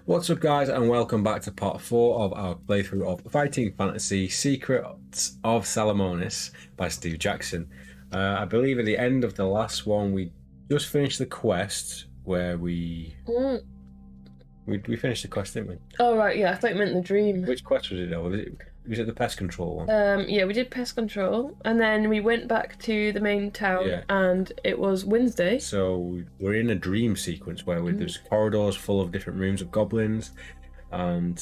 What's up, guys, and welcome back to part 4 of our playthrough of Fighting Fantasy Secrets of Salamonis by Steve Jackson. I believe at the end of the last one, we just finished the quest where we finished the quest, didn't we? Oh, right, yeah, I thought you meant the dream. Which quest was it, though? Was it the pest control one? Yeah, we did pest control, and then we went back to the main town, Yeah. and it was Wednesday. So we're in a dream sequence where there's corridors full of different rooms of goblins, and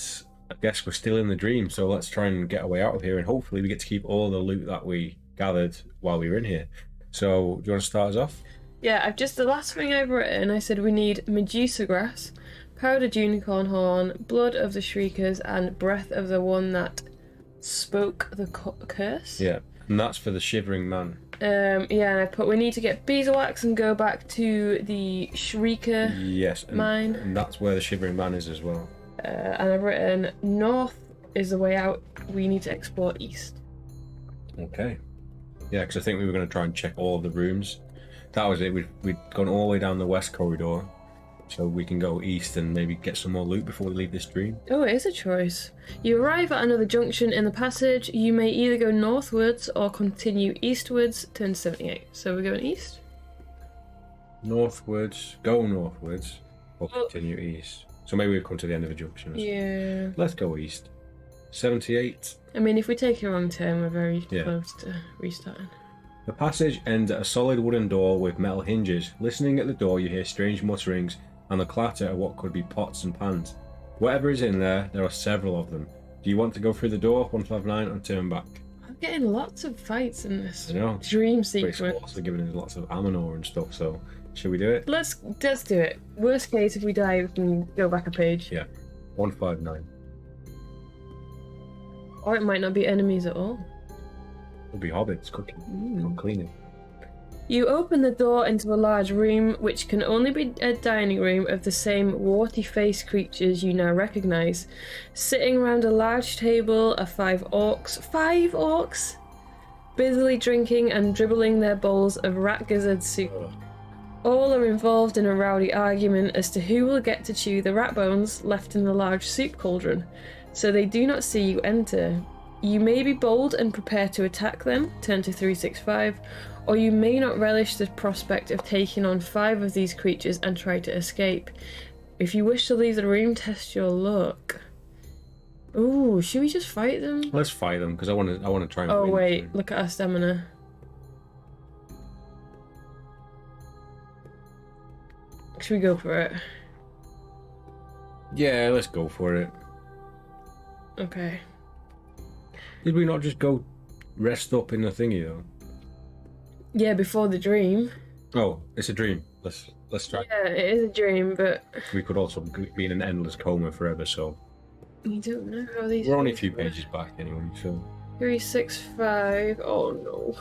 I guess we're still in the dream, so let's try and get our way out of here, and hopefully we get to keep all the loot that we gathered while we were in here. So, do you want to start us off? Yeah, the last thing I've written, I said we need Medusa grass, powdered unicorn horn, blood of the shriekers, and breath of the one that spoke the curse. Yeah, and that's for the shivering man. Yeah, and I put we need to get beeswax and go back to the shrieker. Yes, mine. And that's where the shivering man is as well. And I've written north is the way out. We need to explore east. Okay. Yeah, because I think we were going to try and check all of the rooms. That was it. We'd gone all the way down the west corridor, so we can go east and maybe get some more loot before we leave this dream. Oh, it is a choice. You arrive at another junction in the passage. You may either go northwards or continue eastwards. Turn 78. So we're going east? Northwards, or continue east. So maybe we've come to the end of the junction. Yeah. Let's go east. 78. I mean, if we take a wrong turn, we're very Yeah. close to restarting. The passage ends at a solid wooden door with metal hinges. Listening at the door, you hear strange mutterings and the clatter of what could be pots and pans. Whatever is in there, there are several of them. Do you want to go through the door, 159, or turn back? I'm getting lots of fights in this I know. dream But sequence. it's also giving us lots of ammonor and stuff, so should we do it? Let's do it. Worst case, if we die, we can go back a page. Yeah. 159. Or it might not be enemies at all. It'll be hobbits cooking or cleaning. You open the door into a large room, which can only be a dining room of the same warty-faced creatures you now recognise. Sitting around a large table are 5 orcs. 5 orcs! Busily drinking and dribbling their bowls of rat gizzard soup. Ugh. All are involved in a rowdy argument as to who will get to chew the rat bones left in the large soup cauldron, so they do not see you enter. You may be bold and prepare to attack them, turn to 365, or you may not relish the prospect of taking on 5 of these creatures and try to escape. If you wish to leave the room, test your luck. Ooh, should we just fight them? Let's fight them, because I want to try and Oh win. wait, look at our stamina. Should we go for it? Yeah, let's go for it. Okay. Did we not just go rest up in the thingy, though? Yeah, before the dream. Oh, it's a dream. Let's try. Yeah, it is a dream, but We could also be in an endless coma forever, so... we don't know how these. We're only a things few work. pages back anyway, so... 365. Oh no.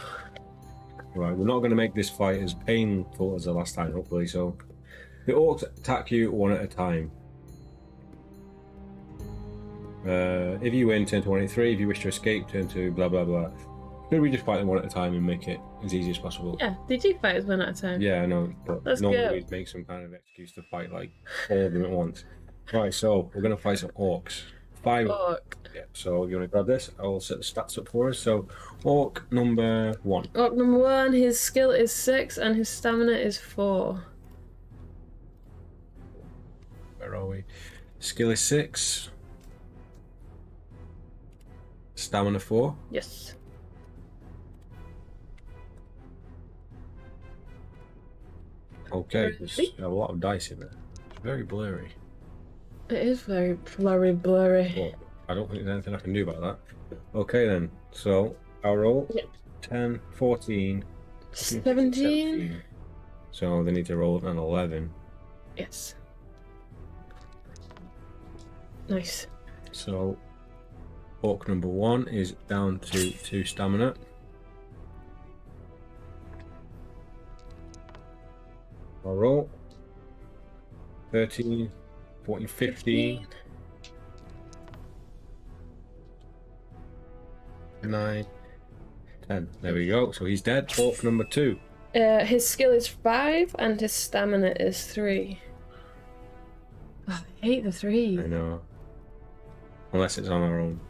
Right, we're not going to make this fight as painful as the last time, hopefully, so... The orcs attack you one at a time. If you win, turn to 183. If you wish to escape, turn to blah blah blah. Should we just fight them one at a time and make it as easy as possible? Yeah, they do fight us one at a time. Yeah, I know, but Let's normally go. we'd make some kind of excuse to fight like all of them at once. Right, so we're going to fight some orcs. 5. Orc. Yeah, so if you want to grab this, I'll set the stats up for us. So, orc number 1. Orc number 1, his skill is 6 and his stamina is 4. Where are we? Skill is 6. Stamina 4. Yes. Okay, there's a lot of dice in there. It's very blurry. It is very blurry. Well, I don't think there's anything I can do about that. Okay then, so I'll roll. Yep. 10, 14, 17? So they need to roll an 11. Yes. Nice. So orc number 1 is down to 2 stamina. I'll roll. 13, 14, 15, 9, 10. There we go. So he's dead. Orc number 2. His skill is 5 and his stamina is 3. Oh, I hate the 3. I know. Unless it's on our own.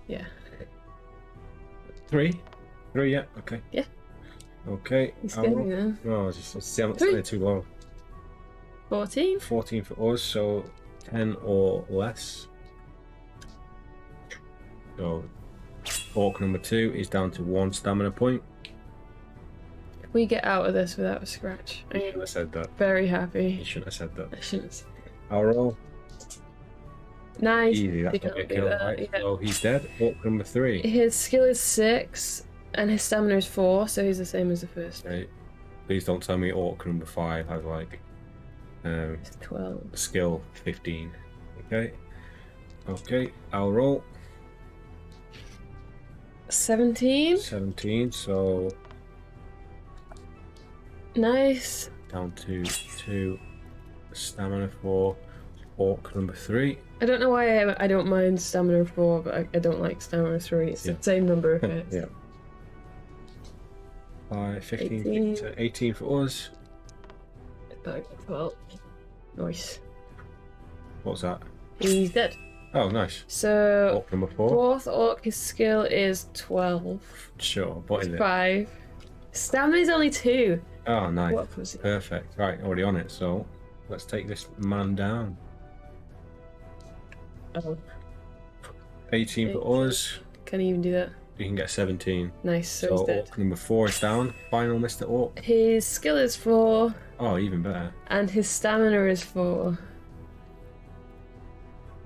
Yeah. 3? 3, yeah, okay. Yeah. Okay. You scared me then. No, it's just it's 3. too low. 14. 14 for us, so 10 or less. So orc number 2 is down to 1 stamina point. If we get out of this without a scratch, You shouldn't have said that. very You happy. shouldn't have said that. I shouldn't. Our roll. Nice. Easy, that's They not can't get do killed, that, right? yeah. So he's dead. Orc number 3. His skill is 6, and his stamina is 4, so he's the same as the first. Right. Please don't tell me orc number 5 has like It's 12. skill 15. Okay. Okay, I'll roll. 17. 17, so Nice. down to 2 stamina for orc number 3. I don't know why I don't mind stamina 4, but I don't like stamina 3. It's Yeah. the same number of hits. Yeah. 15, 18. 18 for us. Back 12. Nice. What's that? He's dead. Oh, nice. So, Orc number 4. fourth orc, his skill is 12. Sure. What is it? 5. Stamina's only 2. Oh, nice. What was it? Perfect. Right, already on it. So let's take this man down. Oh, 18 for us. can he even do that? You can get 17. Nice, so he's So dead. orc number 4 is down. Final Mr. Orc. His skill is 4, Oh, even better. and his stamina is 4.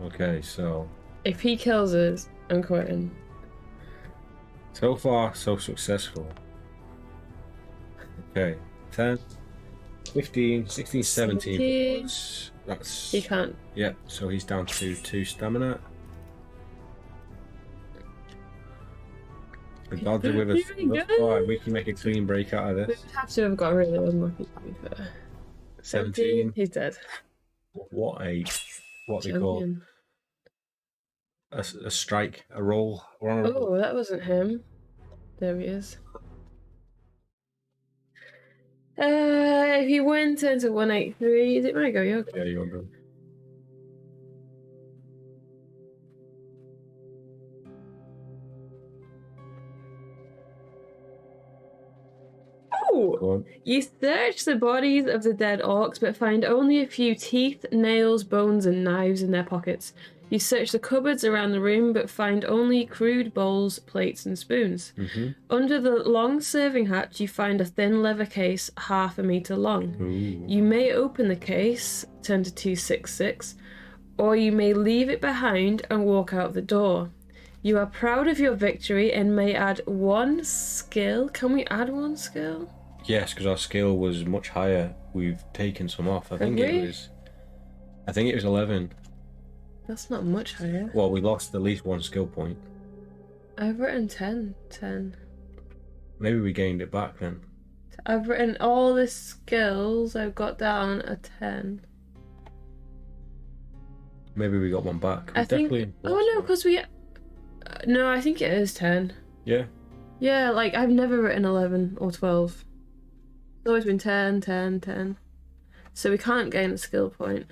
Okay, so If he kills us, I'm quitting. so far so successful. Okay, 10, 15, 16, 17. 17. That's He can't. yeah. So he's down to 2 stamina. The gods are with us. Doing That's good. fine. We can make a clean break out of We this. would have to have got really unlucky to be fair. 17. He's dead. What they call Champion. a strike, a roll. We're on a roll. Oh, that wasn't him. There he is. If you win, turn to 183. Is it my go? Yo. Yeah, you're good. Oh! Go on. You search the bodies of the dead orcs, but find only a few teeth, nails, bones, and knives in their pockets. You search the cupboards around the room, but find only crude bowls, plates, and spoons. Mm-hmm. Under the long serving hatch, you find a thin leather case, half a meter long. Ooh. You may open the case, turn to 266, or you may leave it behind and walk out the door. You are proud of your victory and may add 1 skill. Can we add 1 skill? Yes, because our skill was much higher. We've taken some off. I think we? it was 11. That's not much higher. Well, we lost at least 1 skill point. I've written 10. 10. Maybe we gained it back then. I've written all the skills I've got down a 10. Maybe we got 1 back. I think. Oh no, because we. No, I think it is 10. Yeah. Yeah, like I've never written 11 or 12. It's always been 10, 10, 10. So we can't gain a skill point.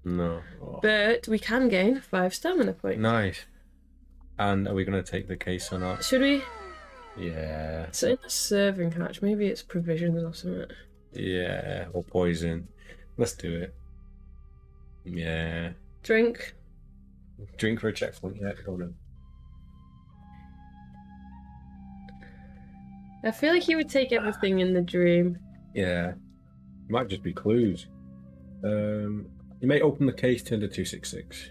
No. Oh. But we can gain 5 stamina points. Nice. And are we going to take the case or not? Should we? Yeah. So in the serving hatch, maybe it's provisions or something. Yeah. Or poison. Let's do it. Yeah. Drink. Drink for a checkpoint. Yeah, go on. I feel like you would take everything in the dream. Yeah. Might just be clues. You may open the case, turn to 266.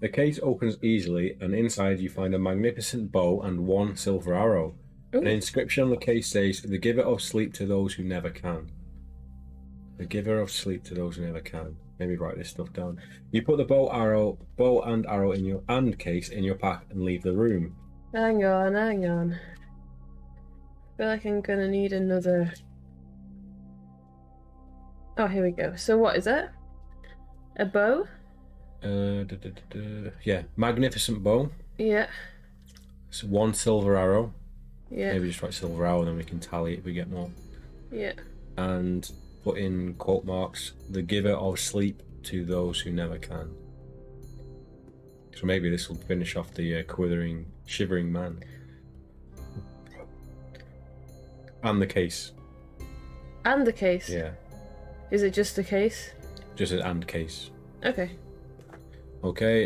The case opens easily, and inside you find a magnificent bow and 1 silver arrow. Ooh. An inscription on the case says, "The giver of sleep to those who never can." The giver of sleep to those who never can. Maybe write this stuff down. You put the bow and arrow in your case in your pack and leave the room. Hang on, hang on. I feel like I'm gonna need another. Oh, here we go. So what is it? A bow? Yeah, magnificent bow. Yeah. It's 1 silver arrow. Yeah. Maybe just write silver arrow, and then we can tally it if we get more. Yeah. and put in quote marks, the giver of sleep to those who never can. So maybe this will finish off the shivering man. And the case. And the case? Yeah. Is it just the case? Just an and case. Okay. Okay,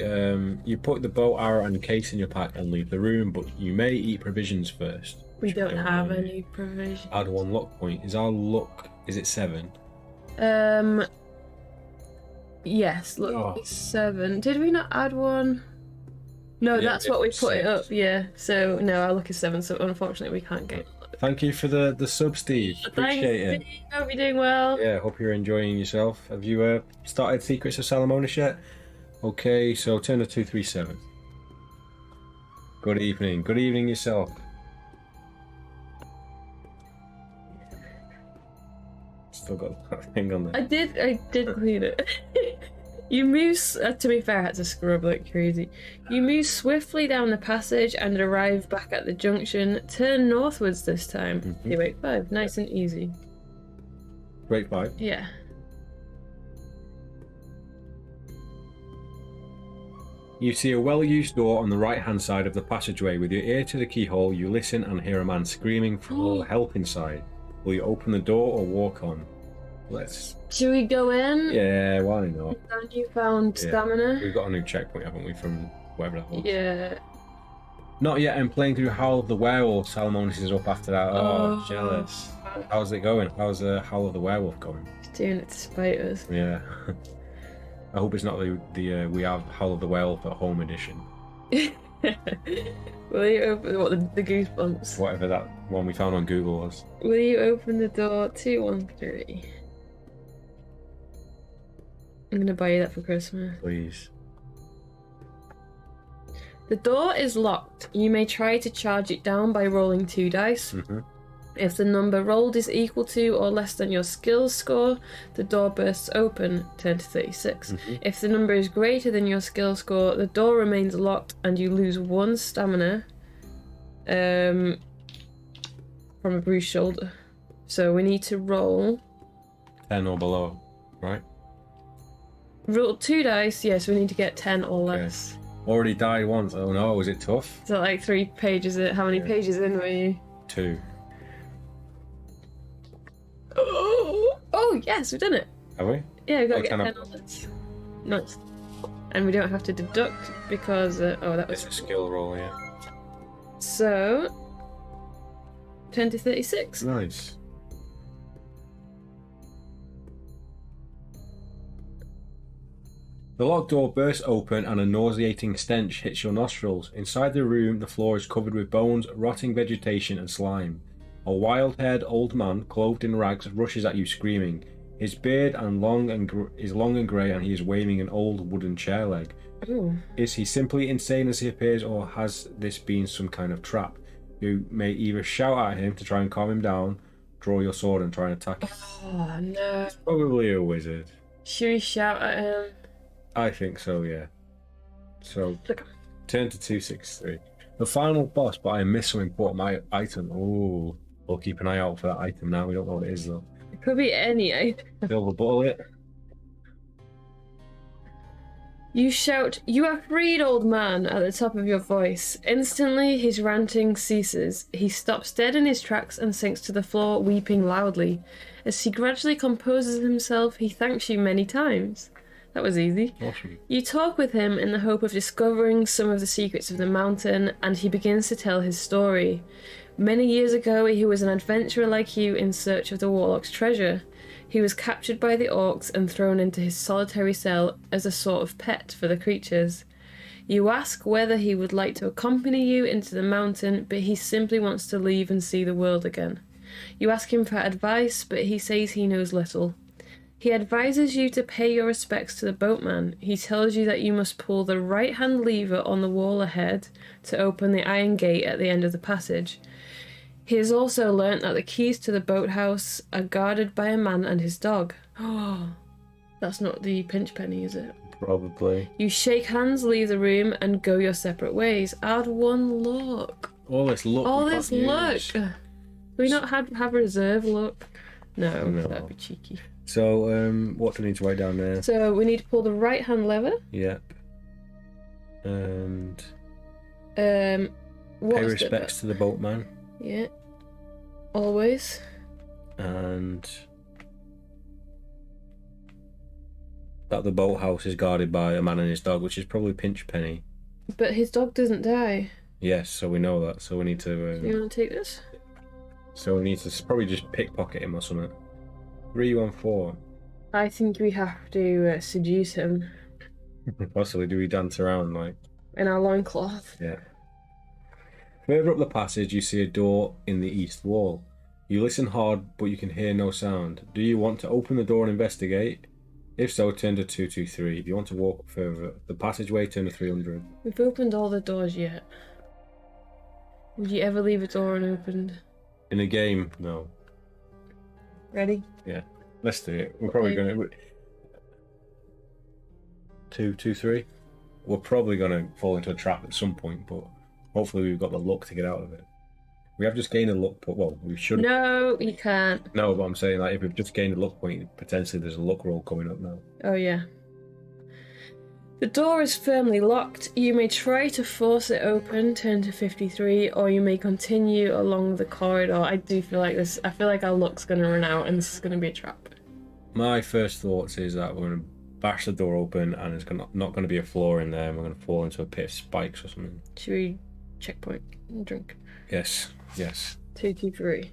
you put the bow, arrow, and case in your pack and leave the room, but you may eat provisions first. We don't have any provisions. Add 1 luck point. Is our luck, is it 7? Yes, look, it's 7. Did we not add 1? No, Yeah, that's what we put 6. it up, yeah. So, no, our luck is 7, so unfortunately we can't get. Thank you for the sub, Steve. Appreciate it. Thanks, Steve. Hope you're doing well. Yeah, hope you're enjoying yourself. Have you started Secrets of Salamonis yet? Okay, so turn to 237. Good evening. Good evening yourself. Still got that thing on there. I did clean it. You move, to be fair, I had to scrub like crazy. You move swiftly down the passage and arrive back at the junction. Turn northwards this time. Mm-hmm. You wait 5, nice and easy. Great 5. Yeah. You see a well-used door on the right-hand side of the passageway. With your ear to the keyhole, you listen and hear a man screaming for all help inside. Will you open the door or walk on? Let's... Should we go in? Yeah, why not? And you found stamina? We've got a new checkpoint, haven't we, from wherever that was? Yeah. Not yet, I'm playing through Howl of the Werewolf. Salamonis is up after that. Oh, jealous. How's it going? How's Howl of the Werewolf going? It's doing it to spite us. Yeah. I hope it's not the we have Howl of the Werewolf at Home edition. Will you open the goosebumps? Whatever that one we found on Google was. Will you open the door 213? I'm gonna buy you that for Christmas. Please. The door is locked. You may try to charge it down by rolling 2 dice. Mm-hmm. If the number rolled is equal to or less than your skills score, the door bursts open, turn to 36. Mm-hmm. If the number is greater than your skill score, the door remains locked and you lose 1 stamina from a bruised shoulder. So we need to roll 10 or below, right? Roll 2 dice, yes, we need to get 10 or less. Already died once. Oh no, was it tough? So like 3 pages in. How many pages in were you? 2. Oh yes, we've done it. Have we? Yeah, we've got to get 10 10 or less. Nice. And we don't have to deduct because that was It's a skill roll, yeah. so 10 to 36. Nice. The locked door bursts open and a nauseating stench hits your nostrils. Inside the room, the floor is covered with bones, rotting vegetation, and slime. A wild-haired old man, clothed in rags, rushes at you screaming. His beard is long and grey, and he is waving an old wooden chair leg. Ooh. Is he simply insane as he appears, or has this been some kind of trap? You may either shout at him to try and calm him down, draw your sword and try and attack him. Oh no. Probably a wizard. Should we shout at him? I think so, yeah. So, Look. turn to 263. The final boss, but I missed some important item. Ooh, we'll keep an eye out for that item now. We don't know what it is, though. It could be any item. Silver bullet. You shout, "You are freed, old man," at the top of your voice. Instantly, his ranting ceases. He stops dead in his tracks and sinks to the floor, weeping loudly. As he gradually composes himself, he thanks you many times. That was easy. Awesome. You talk with him in the hope of discovering some of the secrets of the mountain, and he begins to tell his story. Many years ago, he was an adventurer like you in search of the warlock's treasure. He was captured by the orcs and thrown into his solitary cell as a sort of pet for the creatures. You ask whether he would like to accompany you into the mountain, but he simply wants to leave and see the world again. You ask him for advice, but he says he knows little. He advises you to pay your respects to the boatman. He tells you that you must pull the right-hand lever on the wall ahead to open the iron gate at the end of the passage. He has also learnt that the keys to the boathouse are guarded by a man and his dog. Oh, that's not the pinch penny, is it? Probably. You shake hands, leave the room, and go your separate ways. Add 1 luck. All this luck. All we this can't luck. use. Do we not have reserve luck? No, No. that'd be cheeky. So, what do we need to write down there? So we need to pull the right-hand lever. Yep. And Pay pay respects to the boatman. Yeah. Always. And that the boathouse is guarded by a man and his dog, which is probably Pinch Penny. But his dog doesn't die. Yes, so we know that. So we need to. You want to take this? So we need to probably just pickpocket him or something. 314. I think we have to seduce him Possibly, do we dance around like? in our loincloth. Yeah. Further up the passage, you see a door in the east wall. You listen hard, but you can hear no sound. Do you want to open the door and investigate? If so, turn to 223. If you want to walk further the passageway, turn to 300. We've opened all the doors yet. Would you ever leave a door unopened? In a game, no. Ready? Yeah, let's do it. We're probably Okay. going to... 223? We're probably going to fall into a trap at some point, but hopefully we've got the luck to get out of it. We have just gained a luck point. Well, we should. No, you can't. No, but I'm saying, like, if we've just gained a luck point, potentially there's a luck roll coming up now. Oh, yeah. The door is firmly locked. You may try to force it open, turn to 53, or you may continue along the corridor. I do feel like this. I feel like our luck's going to run out and this is going to be a trap. My first thoughts is that we're going to bash the door open and it's not going to be a floor in there and we're going to fall into a pit of spikes or something. Should we checkpoint and drink? Yes, yes. 223.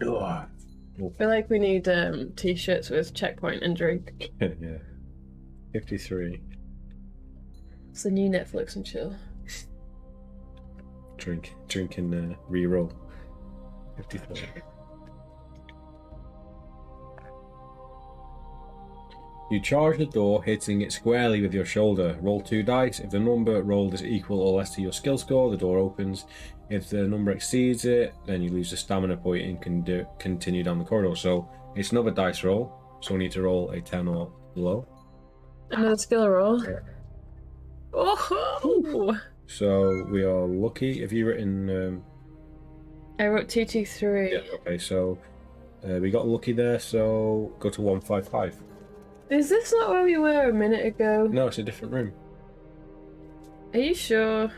Ugh. I feel like we need t-shirts with checkpoint and drink. Yeah. 53. It's the new Netflix and chill. Drink and re-roll. 53. You charge the door, hitting it squarely with your shoulder. Roll 2 dice. If the number rolled is equal or less to your skill score, the door opens. If the number exceeds it, then you lose a stamina point and can continue down the corridor. So it's another dice roll. So we need to roll a 10 or below. Another skill roll. Yeah. Oh! So we are lucky. Have you written? I wrote 223. Yeah. Okay. So we got lucky there. So go to 155. Is this not where we were a minute ago? No, it's a different room. Are you sure?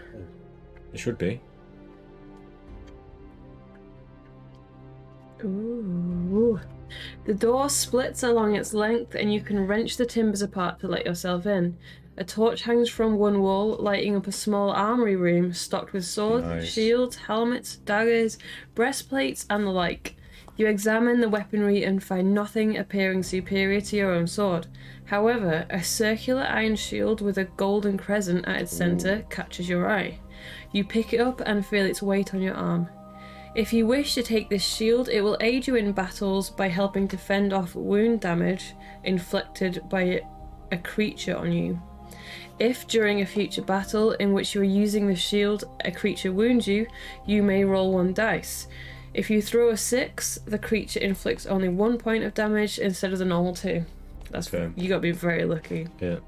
It should be. Ooh. The door splits along its length and you can wrench the timbers apart to let yourself in. A torch hangs from one wall, lighting up a small armory room stocked with swords, Nice. shields, helmets, daggers, breastplates, and the like. You examine the weaponry and find nothing appearing superior to your own sword. However, a circular iron shield with a golden crescent at its centre catches your eye. You pick it up and feel its weight on your arm. If you wish to take this shield, it will aid you in battles by helping to fend off wound damage inflicted by a creature on you. If during a future battle in which you are using the shield, a creature wounds you, you may roll 1 dice. If you throw a 6, the creature inflicts only 1 point of damage instead of the normal 2. That's Okay. You gotta be very lucky. Yeah.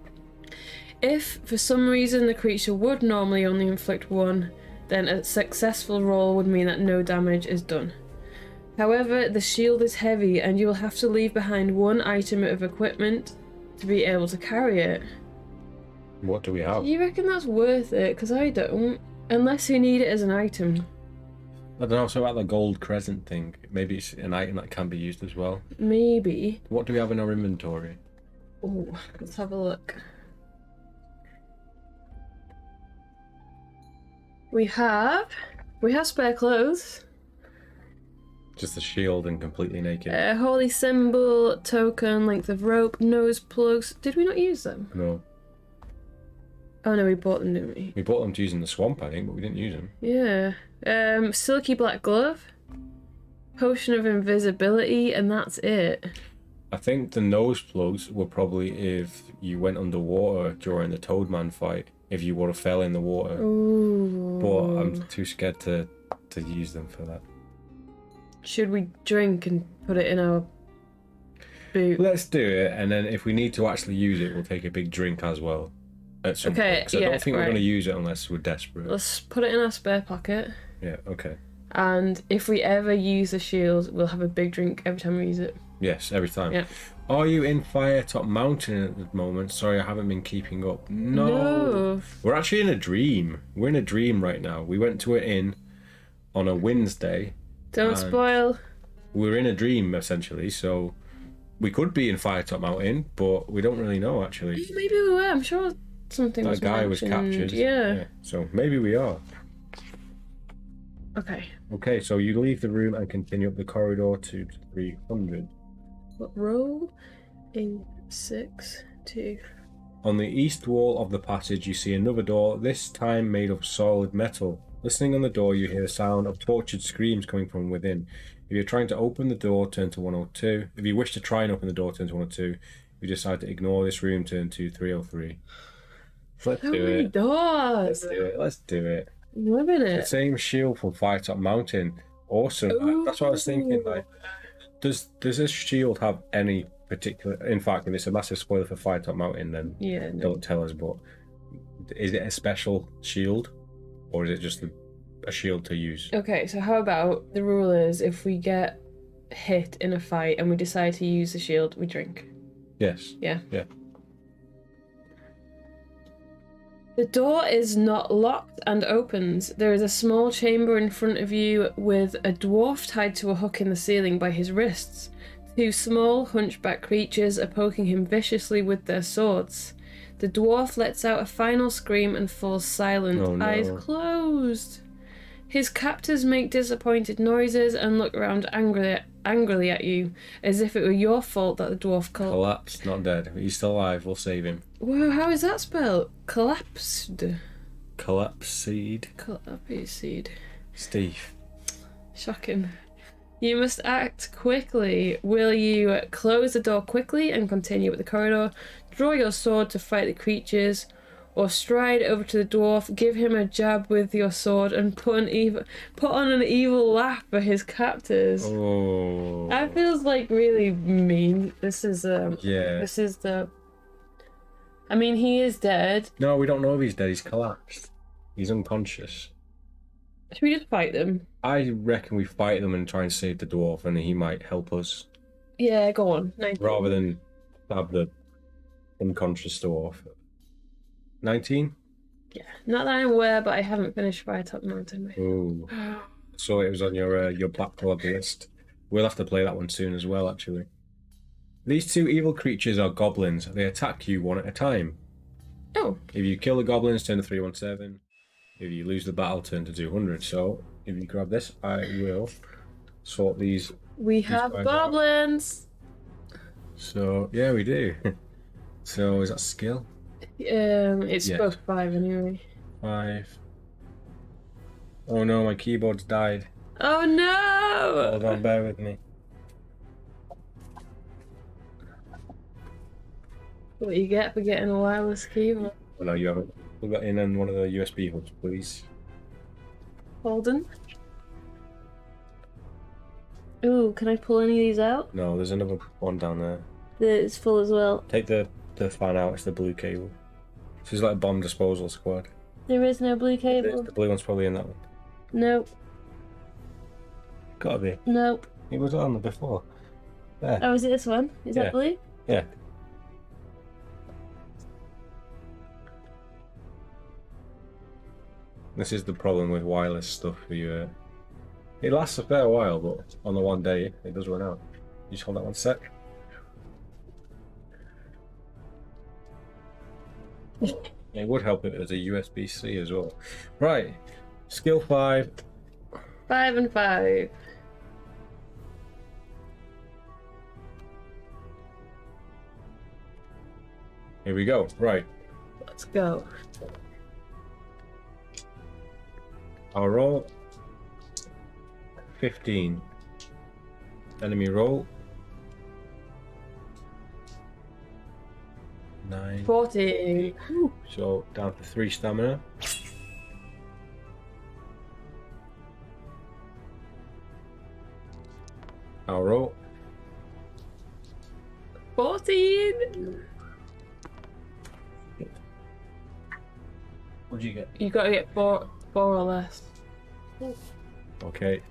If for some reason the creature would normally only inflict 1, then a successful roll would mean that no damage is done. However, the shield is heavy and you will have to leave behind 1 item of equipment to be able to carry it. What do we have? Do you reckon that's worth it? Because I don't. Unless you need it as an item. I don't know. So about the gold crescent thing, maybe it's an item that can be used as well. Maybe. What do we have in our inventory? Oh, let's have a look. We have spare clothes. Just a shield and completely naked. A holy symbol, token, length of rope, nose plugs. Did we not use them? No. Oh no, we bought them, didn't we? We bought them to use in the swamp, I think, but we didn't use them. Yeah. Silky black glove, potion of invisibility, and that's it. I think the nose plugs were probably if you went underwater during the Toadman fight, if you would have fell in the water. Ooh. But I'm too scared to use them for that. Should we drink and put it in our boot? Let's do it, and then if we need to actually use it, we'll take a big drink as well. At some point. 'Cause I don't think we're going to use it unless we're desperate. Let's put it in our spare pocket. Yeah, okay. And if we ever use the shield, we'll have a big drink every time we use it. Yes, every time. Yeah. Are you in Firetop Mountain at the moment? Sorry, I haven't been keeping up. No. We're actually in a dream. We're in a dream right now. We went to an inn on a Wednesday. Don't spoil. We're in a dream, essentially, so we could be in Firetop Mountain, but we don't really know, actually. Maybe we were. I'm sure something was That guy was mentioned. captured. Yeah. So maybe we are. Okay. Okay, so you leave the room and continue up the corridor to 300. What row? 8, 6, 2. On the east wall of the passage, you see another door, this time made of solid metal. Listening on the door, you hear the sound of tortured screams coming from within. If you're trying to open the door, turn to 102. If you wish to try and open the door, turn to 102. If you decide to ignore this room, turn to 303. Let's How do many it. doors? Let's do it. I'm loving The it. same shield from Firetop Mountain. Awesome. That's what I was thinking. Like, does this shield have any particular? In fact, if it's a massive spoiler for Firetop Mountain, then Yeah. No. don't tell us. But is it a special shield, or is it just a shield to use? Okay, so how about the rule is if we get hit in a fight and we decide to use the shield, we drink. Yes. Yeah. Yeah. The door is not locked and opens. There is a small chamber in front of you with a dwarf tied to a hook in the ceiling by his wrists. 2 small hunchback creatures are poking him viciously with their swords. The dwarf lets out a final scream and falls silent, Oh, no. eyes closed. His captors make disappointed noises and look around angrily at you, as if it were your fault that the dwarf Collapsed, not dead. He's still alive. We'll save him. Whoa, how is that spelled? Collapsed. Collapsed. Collapsed. Steve. Shocking. You must act quickly. Will you close the door quickly and continue with the corridor, draw your sword to fight the creatures, or stride over to the dwarf, give him a jab with your sword, and put on an evil laugh for his captors? Oh. That feels like really mean. This is Yeah. This is the. I mean, he is dead. No, we don't know if he's dead. He's collapsed. He's unconscious. Should we just fight them? I reckon we fight them and try and save the dwarf, and he might help us Yeah, go on. 19. rather than stab the unconscious dwarf. 19? Yeah, not that I'm aware, but I haven't finished Firetop Mountain. Mate. Ooh. So it was on your backlog list. We'll have to play that one soon as well, actually. These 2 evil creatures are goblins. They attack you one at a time. Oh. If you kill the goblins, turn to 317. If you lose the battle, turn to 200. So if you grab this, I will sort these. We have goblins. So yeah, we do. So is that skill? It's Yeah. both 5 anyway. 5. Oh no, my keyboard's died. Oh no! Hold on, bear with me. What you get for getting a wireless keyboard? Oh no, you haven't. Plug that in one of the USB hubs, please. Holden? Ooh, can I pull any of these out? No, there's another one down there. It's full as well. Take the fan out. It's the blue cable. This is like a bomb disposal squad. There is no blue cable. The blue one's probably in that one. Nope. Gotta be. Nope. It was on before. There. Oh, is it this one? Is Yeah. that blue? Yeah. This is the problem with wireless stuff for you. It lasts a fair while, but on the one day it does run out. You just hold that one sec. It would help if it was a USB-C as well. Right, skill 5. 5 and 5. Here we go. Right, Let's go. our roll 15. Enemy roll 9. 14. So down to 3 stamina. I'll roll. 14. What'd you get? You gotta get four or less. Okay.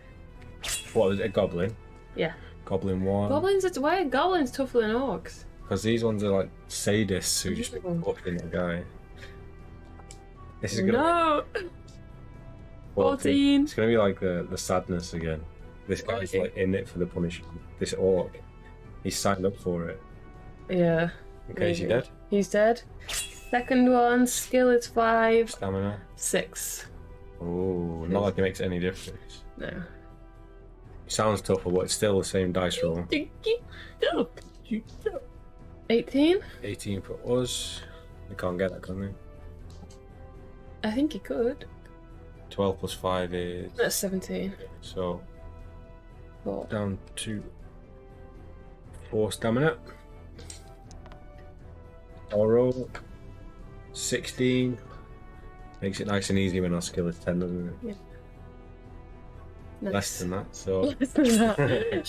What was it? A goblin? Yeah. Goblin 1. Goblins, why are goblins tougher than orcs? Because these ones are like sadists who just fucking the guy. This is gonna be 14. It's gonna be like the sadness again. This guy's like in it for the punishment. This orc, he's signed up for it. Yeah. Okay, is he dead? He's dead. Second one, skill is 5. Stamina. 6. Oh, not like it makes any difference. No. Sounds tougher, but it's still the same dice roll. 18? 18 for us. We can't get that, can we? I think he could. 12 plus 5 is... That's 17. So, 4. down to 4 stamina. I'll roll 16. Makes it nice and easy when our skill is 10, doesn't it? Yeah. Nice. Less than that, so... Less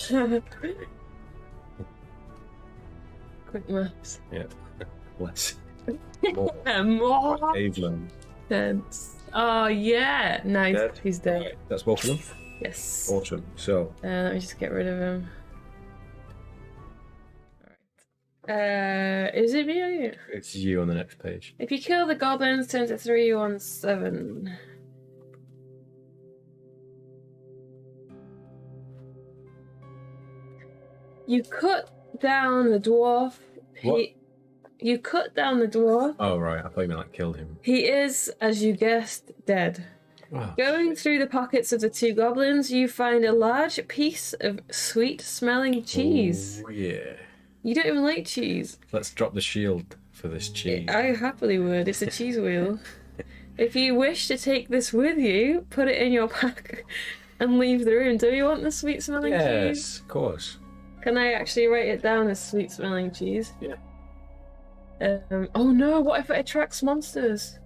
than that. Quick maths. Yeah. Less. More. Caveman. Sense. Oh, yeah. Nice. Dead. He's dead. Right, that's both of them. Yes. Awesome. So, Let me just get rid of him. Alright. Is it me or you? it's you on the next page. If you kill the goblins, turn to 317. You cut down the dwarf. What? You cut down the dwarf. Oh, right. I thought you meant like killed him. He is, as you guessed, dead. Oh, Going through the pockets of the 2 goblins, you find a large piece of sweet-smelling cheese. Oh, yeah. You don't even like cheese. Let's drop the shield for this cheese. I happily would. It's a cheese wheel. If you wish to take this with you, put it in your pack and leave the room. Do you want the sweet-smelling cheese? Yes, of course. Can I actually write it down as sweet-smelling cheese? Yeah. Oh no, what if it attracts monsters?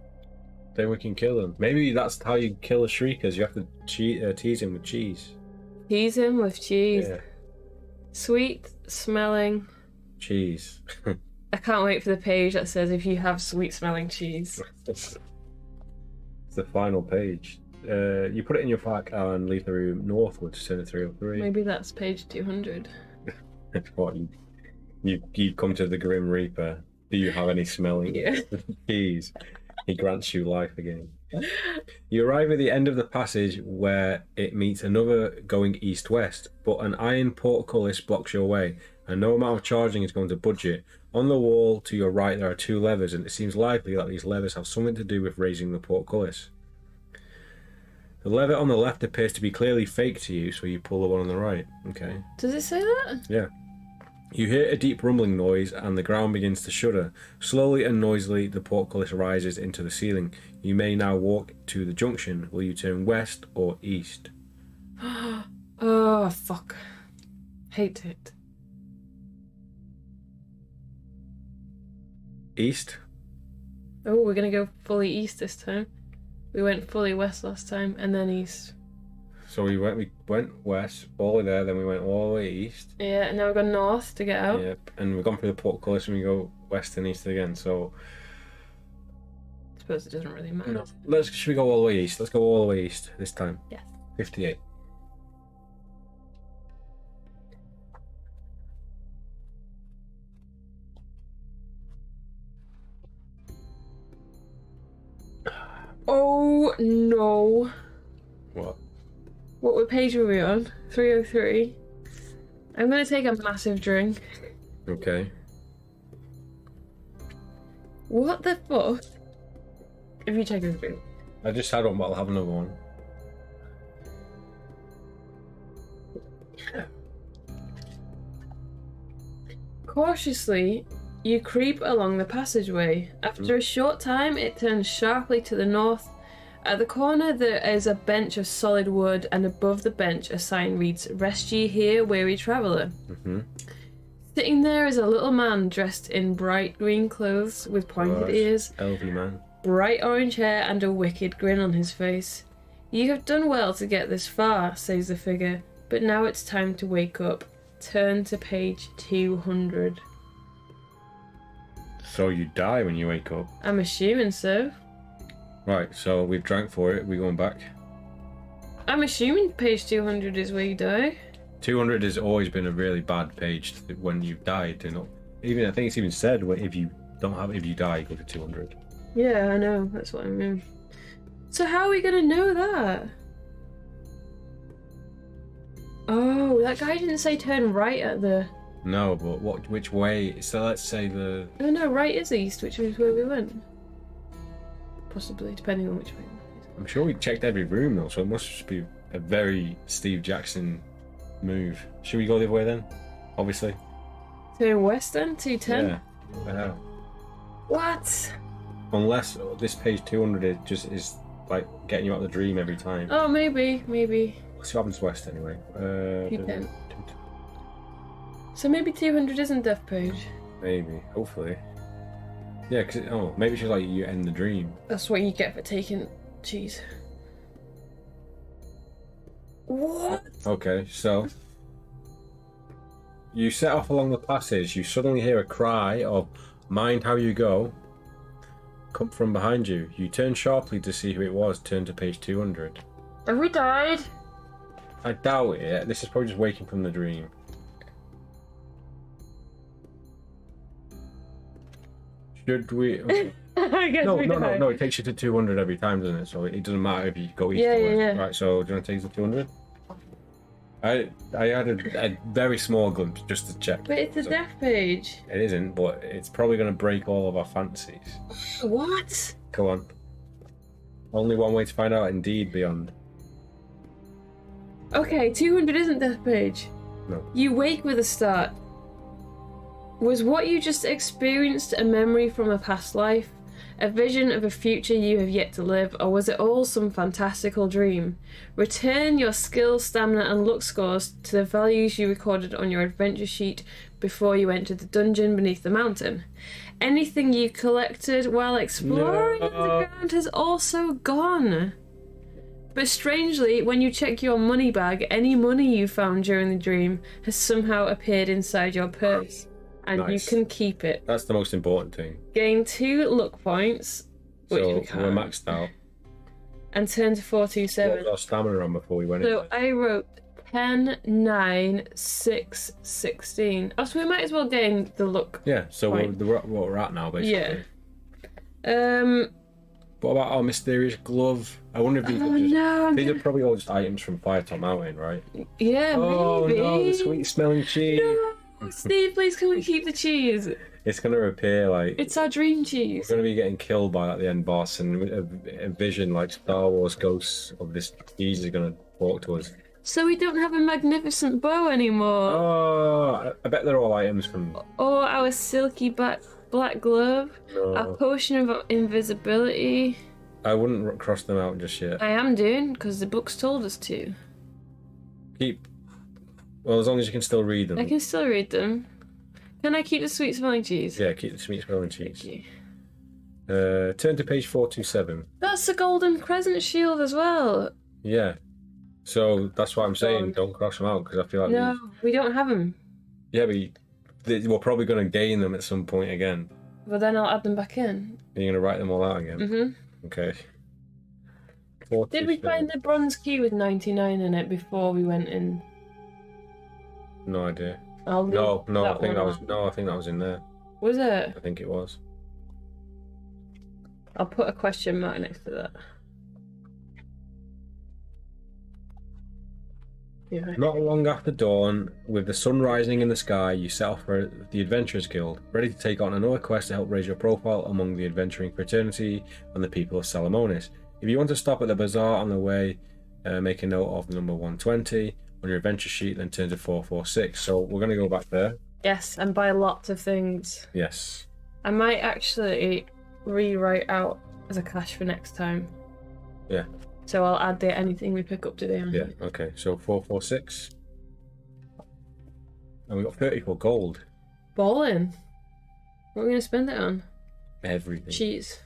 Then we can kill them. Maybe that's how you kill the shriekers. You have to tease him with cheese. Tease him with cheese. Yeah. Sweet-smelling. Cheese. I can't wait for the page that says if you have sweet-smelling cheese. It's the final page. You put it in your pack and leave the room northwards, turn it 303. Maybe that's page 200. What, you come to the Grim Reaper. Do you have any smelling cheese? He grants you life again. You arrive at the end of the passage where it meets another going east-west, but an iron portcullis blocks your way, and no amount of charging is going to budge it. On the wall to your right there are 2 levers, and it seems likely that these levers have something to do with raising the portcullis. The lever on the left appears to be clearly fake to you, so you pull the one on the right. Okay. Does it say that? Yeah. You hear a deep rumbling noise and the ground begins to shudder. Slowly and noisily, the portcullis rises into the ceiling. You may now walk to the junction. Will you turn west or east? Oh, fuck. Hate it. East? Oh, we're gonna go fully east this time. We went fully west last time, and then east. So we went west, all the way there, then we went all the way east. Yeah, and now we've gone north to get out. Yep, and we've gone through the portcullis and we go west and east again, so... I suppose it doesn't really matter. No, should we go all the way east? Let's go all the way east this time. Yes. 58. Oh, no. What? What page were we on? 303. I'm gonna take a massive drink. Okay. What the fuck? If you take a drink. I just had one, but I'll have another one. Cautiously, you creep along the passageway. After a short time, it turns sharply to the north. At the corner, there is a bench of solid wood, and above the bench, a sign reads, "Rest ye here, weary traveller." Mm-hmm. Sitting there is a little man dressed in bright green clothes with pointed ears, LV man. bright orange hair, and a wicked grin on his face. "You have done well to get this far," says the figure, "but now it's time to wake up. Turn to page 200. So you die when you wake up. I'm assuming so. Right, so we've drank for it. We're going back. I'm assuming page 200 is where you die. 200 has always been a really bad page when you've died. Even I think it's even said if you die, go to 200. Yeah, I know. That's what I mean. So how are we gonna know that? Oh, that guy didn't say turn right at the... No, but which way? So let's say the... Oh no, right is east, which is where we went. Possibly, depending on which way. I'm sure we checked every room though, so it must just be a very Steve Jackson move. Should we go the other way then? Obviously. Turn west then? 210? Yeah. What? Unless this page 200 is like getting you out of the dream every time. Oh, maybe. Let's see what happens west anyway. 210. So maybe 200 isn't death page. Maybe, hopefully. Yeah, because maybe she's like you end the dream. That's what you get for taking cheese. What? Okay, so you set off along the passage. You suddenly hear a cry of "Mind how you go!" come from behind you. You turn sharply to see who it was. Turn to page 200. Have we died? I doubt it. This is probably just waking from the dream. Should we? I guess we died. No. It takes you to 200 every time, doesn't it? So it doesn't matter if you go east or west. Yeah. Right. So do you want to take us to 200? I had a very small glimpse just to check. But it's a death page. It isn't, but it's probably going to break all of our fantasies. What? Go on. Only one way to find out. Indeed, beyond. Okay, 200 isn't death page. No. You wake with a start. Was what you just experienced a memory from a past life? A vision of a future you have yet to live? Or was it all some fantastical dream? Return your skill, stamina and luck scores to the values you recorded on your adventure sheet before you entered the dungeon beneath the mountain. Anything you collected while exploring underground has also gone. But strangely, when you check your money bag, any money you found during the dream has somehow appeared inside your purse. And Nice. you can keep it. That's the most important thing. Gain 2 luck points, which So we can't. we're maxed out. And turn to What 427. was our stamina on before we went So into it? I wrote 10, 9, 6, 16. Oh, so we might as well gain the luck. Yeah, so Fine. what we're at now, basically. Yeah. What about our mysterious glove? I wonder if these Oh are just... no. These are probably all just items from Firetop Mountain, right? Yeah, Oh maybe. no, the sweet smelling cheese. No, Steve, please can we keep the cheese? It's gonna appear like It's our dream we're cheese. gonna be getting killed by like the end boss, and a vision like Star Wars ghosts of this cheese is gonna talk to us. So we don't have a magnificent bow anymore. Oh, I bet they're all items from. Or our silky black glove. Our No, potion of invisibility. I wouldn't cross them out just yet. I am doing, because the book's told us to. Well, as long as you can still read them. I can still read them. Can I keep the sweet smelling cheese? Yeah, keep the sweet smelling cheese. Thank you. Turn to page 427. That's the golden crescent shield as well. Yeah. So that's why I'm saying don't cross them out, because I feel like No, we don't have them. yeah, but we're probably going to gain them at some point again. But then I'll add them back in. Are you going to write them all out again? Mm-hmm. Okay. Did we find the bronze key with 99 in it before we went in? No idea. I'll leave No, I that think one that was out. I think that was in there. Was it? I think it was. I'll put a question mark next to that. Yeah. Not long after dawn, with the sun rising in the sky, you set off for the Adventurers Guild, ready to take on another quest to help raise your profile among the adventuring fraternity and the people of Salamonis. If you want to stop at the bazaar on the way, make a note of the number 120 on your adventure sheet, then turn to 446. So we're going to go back there. Yes, and buy lots of things. Yes. I might actually rewrite out as a cache for next time. Yeah. So I'll add anything we pick up today on Yeah, here. okay. So 446. And we got 34 gold. Balling. What are we going to spend it on? Everything. Cheese.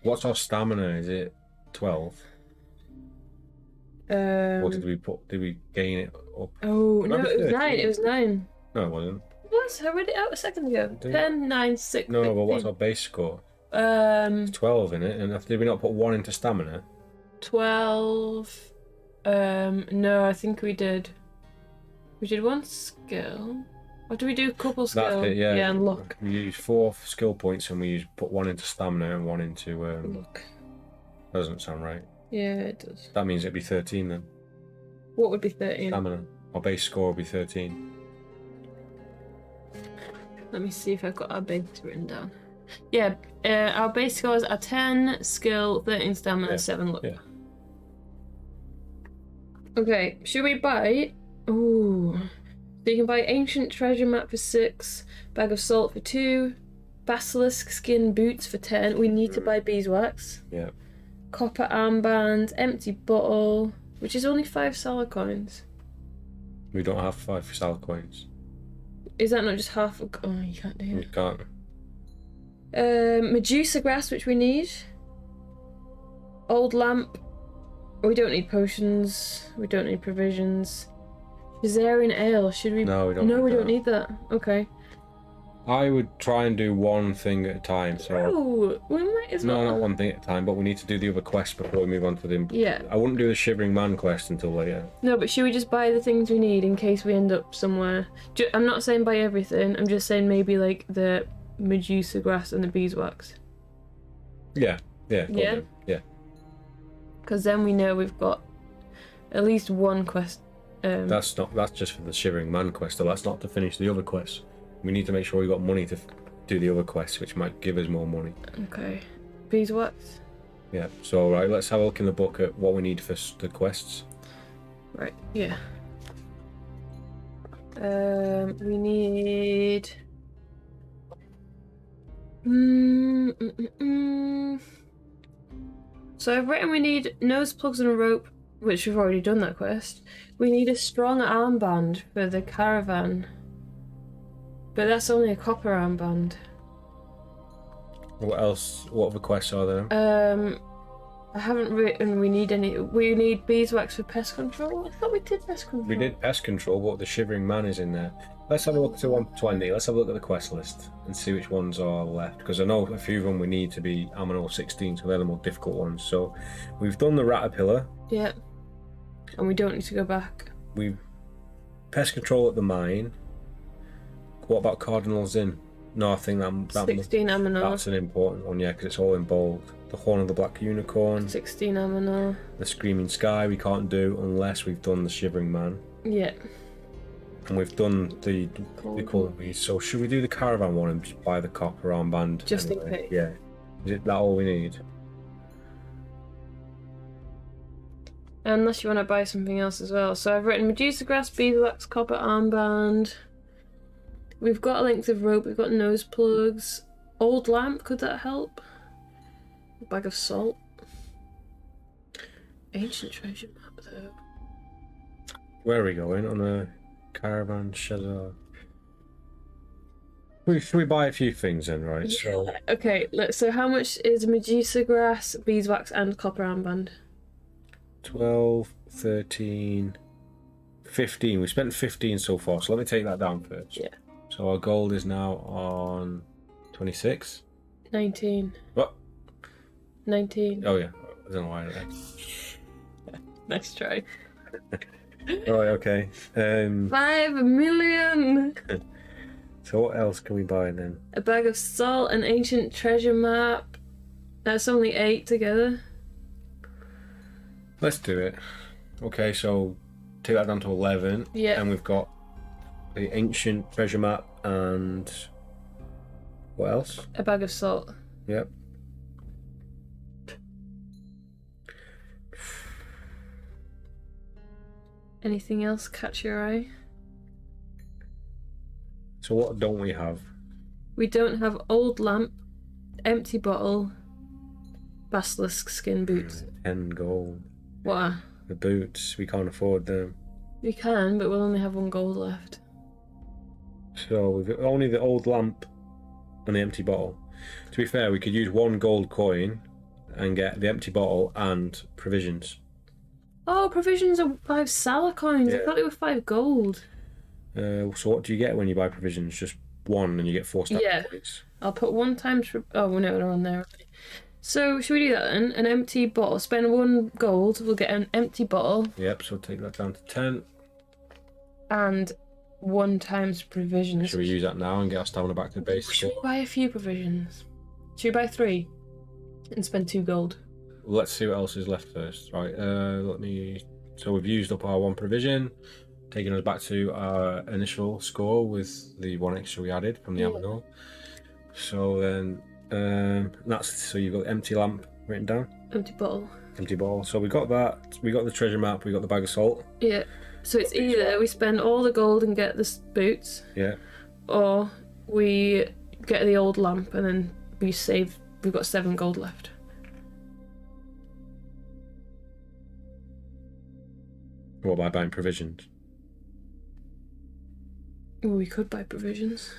What's our stamina? Is it 12? Or did we gain it up? Oh, no, Maybe it was 13. 9. It was 9. No, it wasn't. What? I read it out a second ago. Did you? 10, 9, 6. No, but what's 15. our base score? 12. 12 in it, and did we not put 1 into stamina? 12. No, I think we did. We did one skill. Or did we do a couple skill? That's it, yeah. Yeah, and luck. We use 4 skill points and we put 1 into stamina and 1 into... Luck. Doesn't sound right. Yeah, it does. That means it'd be 13 then. What would be 13? Stamina. Our base score would be 13. Let me see if I've got our base written down. Yeah, our base scores are 10 skill, 13 stamina, 7 luck. Yeah. Okay, should we buy... Ooh. So you can buy Ancient Treasure Map for 6, Bag of Salt for 2, Basilisk Skin Boots for 10. We need to buy beeswax. Yeah. Copper Armband, Empty Bottle, which is only 5 Sala coins. We don't have 5 Sala coins. Is that not just half a... Oh, you can't do You it. can't. Medusa Grass, which we need. Old Lamp. We don't need potions. We don't need provisions. Shazarian Ale, should we... No, we don't No, need we don't that. need that. Okay. I would try and do one thing at a time. So Oh, we might as well... no, not one thing at a time, but we need to do the other quest before we move on to the... Yeah. I wouldn't do the Shivering Man quest until later. No, but should we just buy the things we need in case we end up somewhere? I'm not saying buy everything. I'm just saying maybe like the Medusa Grass and the beeswax. Yeah. Yeah? Yeah. Because then we know we've got at least one quest. That's just for the Shivering Man quest, so that's not to finish the other quests. We need to make sure we got money to do the other quests, which might give us more money. Okay. Beeswax? Yeah, so right, let's have a look in the book at what we need for the quests. Right, yeah. We need... So I've written we need nose plugs and a rope, which we've already done that quest. We need a strong armband for the caravan. But that's only a copper armband. What else? What other quests are there? I haven't written we need any... We need beeswax for pest control? I thought we did pest control. We did pest control, but the Shivering Man is in there. Let's have a look to 120. Let's have a look at the quest list and see which ones are left. Because I know a few of them we need to be Aminal 16, so they're the more difficult ones. So we've done the Ratapillar. Yeah. And we don't need to go back. We've pest control at the mine. What about Cardinal's Inn? No, I think that 16 Aminal. that's an important one, yeah, because it's all in bold. The Horn of the Black Unicorn. 16 Aminal. The Screaming Sky we can't do unless we've done the Shivering Man. Yeah. And we've done the Colonies. So should we do the Caravan one and just buy the copper armband? Just anyway? in case. Yeah. Is it that all we need? Unless you want to buy something else as well. So I've written Medusa Grass, beeswax, copper armband. We've got a length of rope, we've got nose plugs. Old lamp, could that help? A bag of salt. Ancient treasure map though. Where are we going? On a Caravan Shazar. Should we buy a few things then, right? Yeah. So Okay, so how much is Medusa Grass, beeswax and copper armband? 12, 13, 15. We spent 15 so far, so let me take that down first. Yeah. So our gold is now on 26. 19. What? 19. Oh yeah, I don't know why. Nice try. Right, okay. 5 million! So what else can we buy then? A bag of salt, an ancient treasure map. That's only 8 together. Let's do it. Okay, so take that down to 11. Yeah. And we've got the ancient treasure map and what else? A bag of salt. Yep. Anything else catch your eye? So what don't we have? We don't have old lamp, empty bottle, basilisk skin boots. 10 gold. What? The boots, we can't afford them. We can, but we'll only have 1 gold left. So we've got only the old lamp and the empty bottle. To be fair, we could use 1 gold coin and get the empty bottle and provisions. Oh, provisions are 5 Sala coins. I Yeah. thought they were 5 gold. So what do you get when you buy provisions? Just 1 and you get 4 stamina Yeah. points. I'll put 1 times... Oh, no, they're on there. So, should we do that then? An empty bottle. Spend 1 gold, we'll get an empty bottle. Yep, so take that down to 10. And 1 times provisions. Should we use that now and get our stamina back to the base? Should we buy a few provisions? Should we buy 3? And spend 2 gold? Let's see what else is left first. Right, so we've used up our 1 provision, taking us back to our initial score with the 1 extra we added from the Amador. So then, so you've got empty lamp written down. Empty bottle. Empty bottle. So we got that. We got the treasure map. We got the bag of salt. Yeah. So it's either we spend all the gold and get the boots. Yeah. Or we get the old lamp and then we save. We've got 7 gold left. What, by buying provisions? Well, we could buy provisions.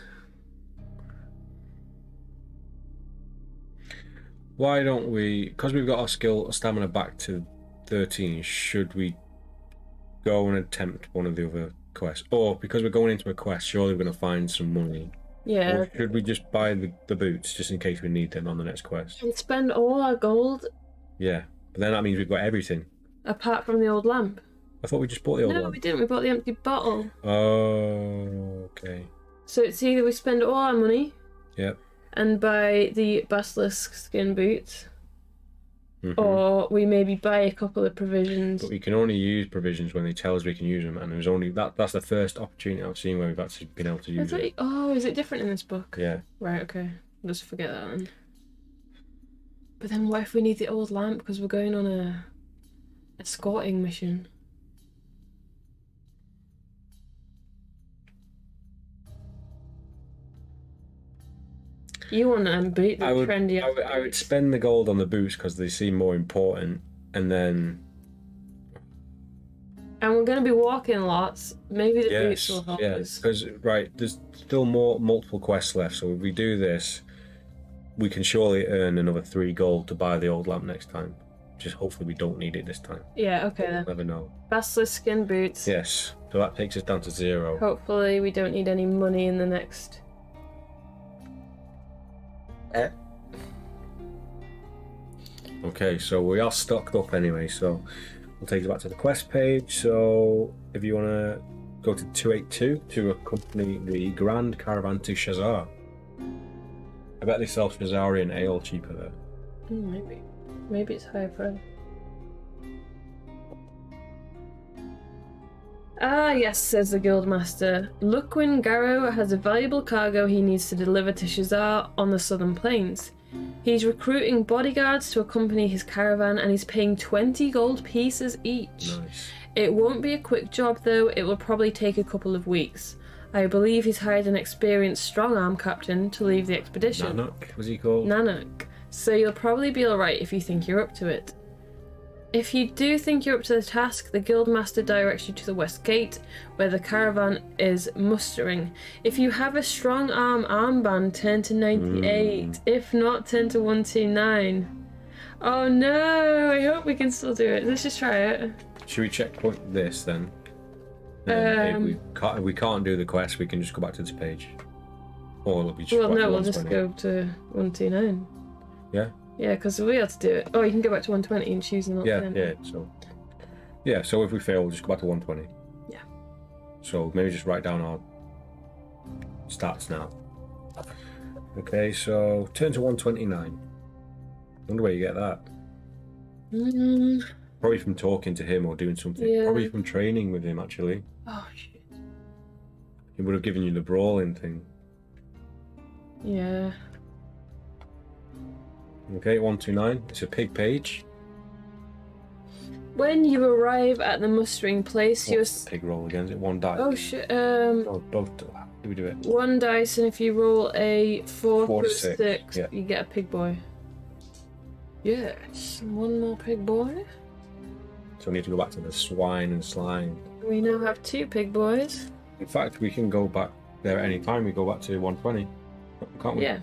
Why don't we, because we've got our stamina back to 13, should we go and attempt one of the other quests? Or because we're going into a quest, surely we're going to find some money. Yeah. Or should we just buy the boots just in case we need them on the next quest? And spend all our gold. Yeah, but then that means we've got everything. Apart from the old lamp. I thought we just bought the old one. No, we didn't. We bought the empty bottle. Oh, okay. So it's either we spend all our money. Yep. And buy the basilisk skin boots. Or we maybe buy a couple of provisions. But we can only use provisions when they tell us we can use them, and there's only that's the first opportunity I've seen where we've actually been able to use it. Oh, is it different in this book? Yeah. Right, okay. I'll just forget that then. But then what if we need the old lamp because we're going on a escorting mission? You want to boot the trendy outfit. I would spend the gold on the boots because they seem more important, and then... And we're going to be walking lots. Maybe the boots will help us. Because, right, there's still multiple quests left, so if we do this, we can surely earn another 3 gold to buy the old lamp next time. Just hopefully we don't need it this time. Yeah, okay then. Never know. Basilisk skin boots. Yes, so that takes us down to 0. Hopefully we don't need any money in the next... Okay, so we are stocked up anyway, so we'll take us back to the quest page. So if you want to go to 282 to accompany the Grand Caravan to Shazar. I bet they sell Shazarian ale cheaper there. Maybe. Maybe it's higher price. Ah, yes, says the Guildmaster. Luquin Garrow has a valuable cargo he needs to deliver to Shazar on the southern plains. He's recruiting bodyguards to accompany his caravan and he's paying 20 gold pieces each. Nice. It won't be a quick job though, it will probably take a couple of weeks. I believe he's hired an experienced strong-arm captain to lead the expedition. Nanak, was he called? Nanak. So you'll probably be alright if you think you're up to it. If you do think you're up to the task, the Guildmaster directs you to the West Gate, where the caravan is mustering. If you have a strong arm armband, turn to 98. If not, turn to 129. Oh no, I hope we can still do it. Let's just try it. Should we checkpoint this then? If we can't do the quest, we can just go back to this page. Or it'll be just we'll just go to 129. Yeah? Yeah, because we have to do it. Oh, you can go back to 120 and choose an option. So if we fail, we'll just go back to 120. Yeah. So maybe just write down our stats now. Okay, so turn to 129. Wonder where you get that. Probably from talking to him or doing something. Yeah. Probably from training with him, actually. Oh, shit. He would have given you the brawling thing. Yeah. Okay, 129. It's a pig page. When you arrive at the mustering place, What's the pig roll again? Is it 1 die? Oh shit. Oh, both. How do we do it? 1 dice, and if you roll a 4 4 to plus 6, 6, yeah. you get a pig boy. Yes, 1 more pig boy. So we need to go back to the swine and slime. We now have 2 pig boys. In fact, we can go back there at any time. We go back to 120, can't we? Yeah.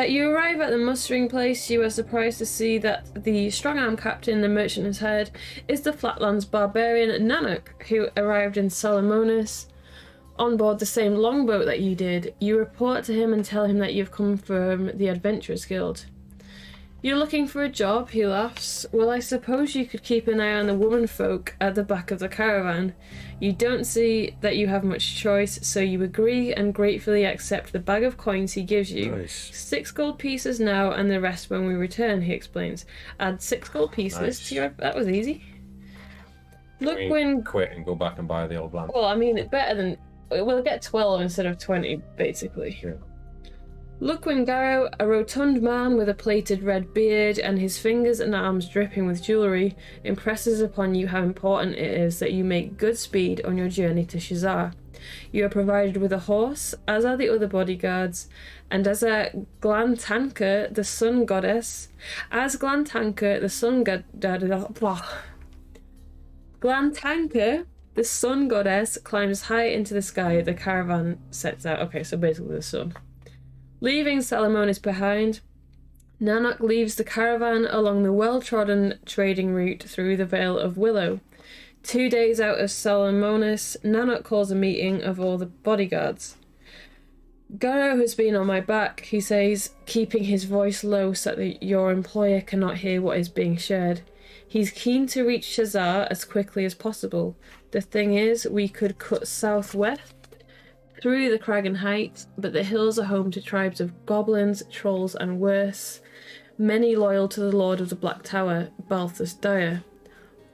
You arrive at the mustering place. You are surprised to see that the strong-arm captain the merchant has hired is the Flatlands barbarian Nanak, who arrived in Salamonis on board the same longboat that you did. You report to him and tell him that you've come from the Adventurers Guild. You're looking for a job, he laughs. Well, I suppose you could keep an eye on the woman folk at the back of the caravan. You don't see that you have much choice, so you agree and gratefully accept the bag of coins he gives you. Nice. 6 gold pieces now and the rest when we return, he explains. Add 6 gold pieces to your... That was easy. Look when... Quit and go back and buy the old lamp. Well, I mean, it's better than... We'll get 12 instead of 20, basically. Yeah. Look when Garrow, a rotund man with a plaited red beard and his fingers and arms dripping with jewellery, impresses upon you how important it is that you make good speed on your journey to Shazar. You are provided with a horse, as are the other bodyguards, and as Glantanka, the sun goddess, Glantanka, the sun goddess, climbs high into the sky, the caravan sets out. Okay, so basically the sun. Leaving Salamonis behind, Nanak leaves the caravan along the well-trodden trading route through the Vale of Willow. 2 days out of Salamonis, Nanak calls a meeting of all the bodyguards. Garrow has been on my back, he says, keeping his voice low so that your employer cannot hear what is being shared. He's keen to reach Shazar as quickly as possible. The thing is, we could cut southwest through the Kragan Heights, but the hills are home to tribes of goblins, trolls, and worse, many loyal to the Lord of the Black Tower, Balthus Dire.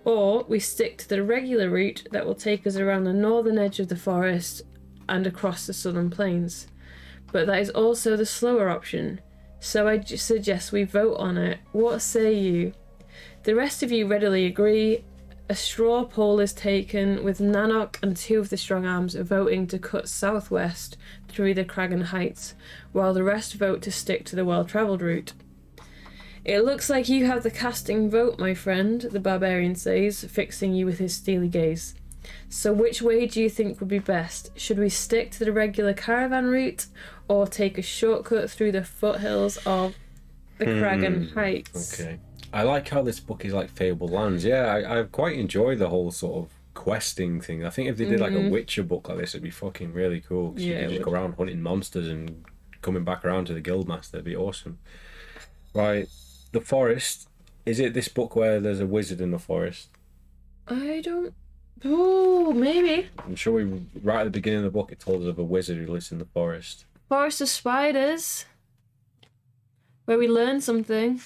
Or we stick to the regular route that will take us around the northern edge of the forest and across the southern plains. But that is also the slower option, so I suggest we vote on it. What say you? The rest of you readily agree. A straw poll is taken, with Nanak and 2 of the strong arms voting to cut southwest through the Kragan Heights, while the rest vote to stick to the well-travelled route. It looks like you have the casting vote, my friend, the barbarian says, fixing you with his steely gaze. So which way do you think would be best? Should we stick to the regular caravan route, or take a shortcut through the foothills of the Kragan Heights? Okay. I like how this book is like Fable Lands. Yeah, I quite enjoy the whole sort of questing thing. I think if they did like a Witcher book like this, it'd be fucking really cool. Cause you could just go around hunting monsters and coming back around to the Guildmaster. It'd be awesome. Right, the forest. Is it this book where there's a wizard in the forest? I don't... Oh, maybe. I'm sure right at the beginning of the book it told us of a wizard who lives in the forest. Forest of Spiders. Where we learn something.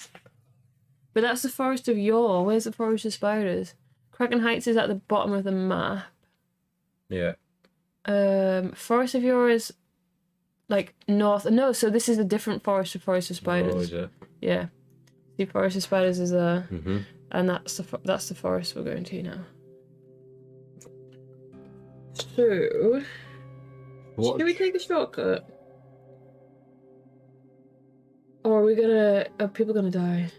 But that's the Forest of Yore. Where's the Forest of Spiders? Kragan Heights is at the bottom of the map. Yeah. Forest of Yore is like north. No, so this is a different Forest of Spiders. Oh, is it? Yeah. The Forest of Spiders is there, Mm-hmm. and that's the forest we're going to now. So, should we take a shortcut? Or are people gonna die?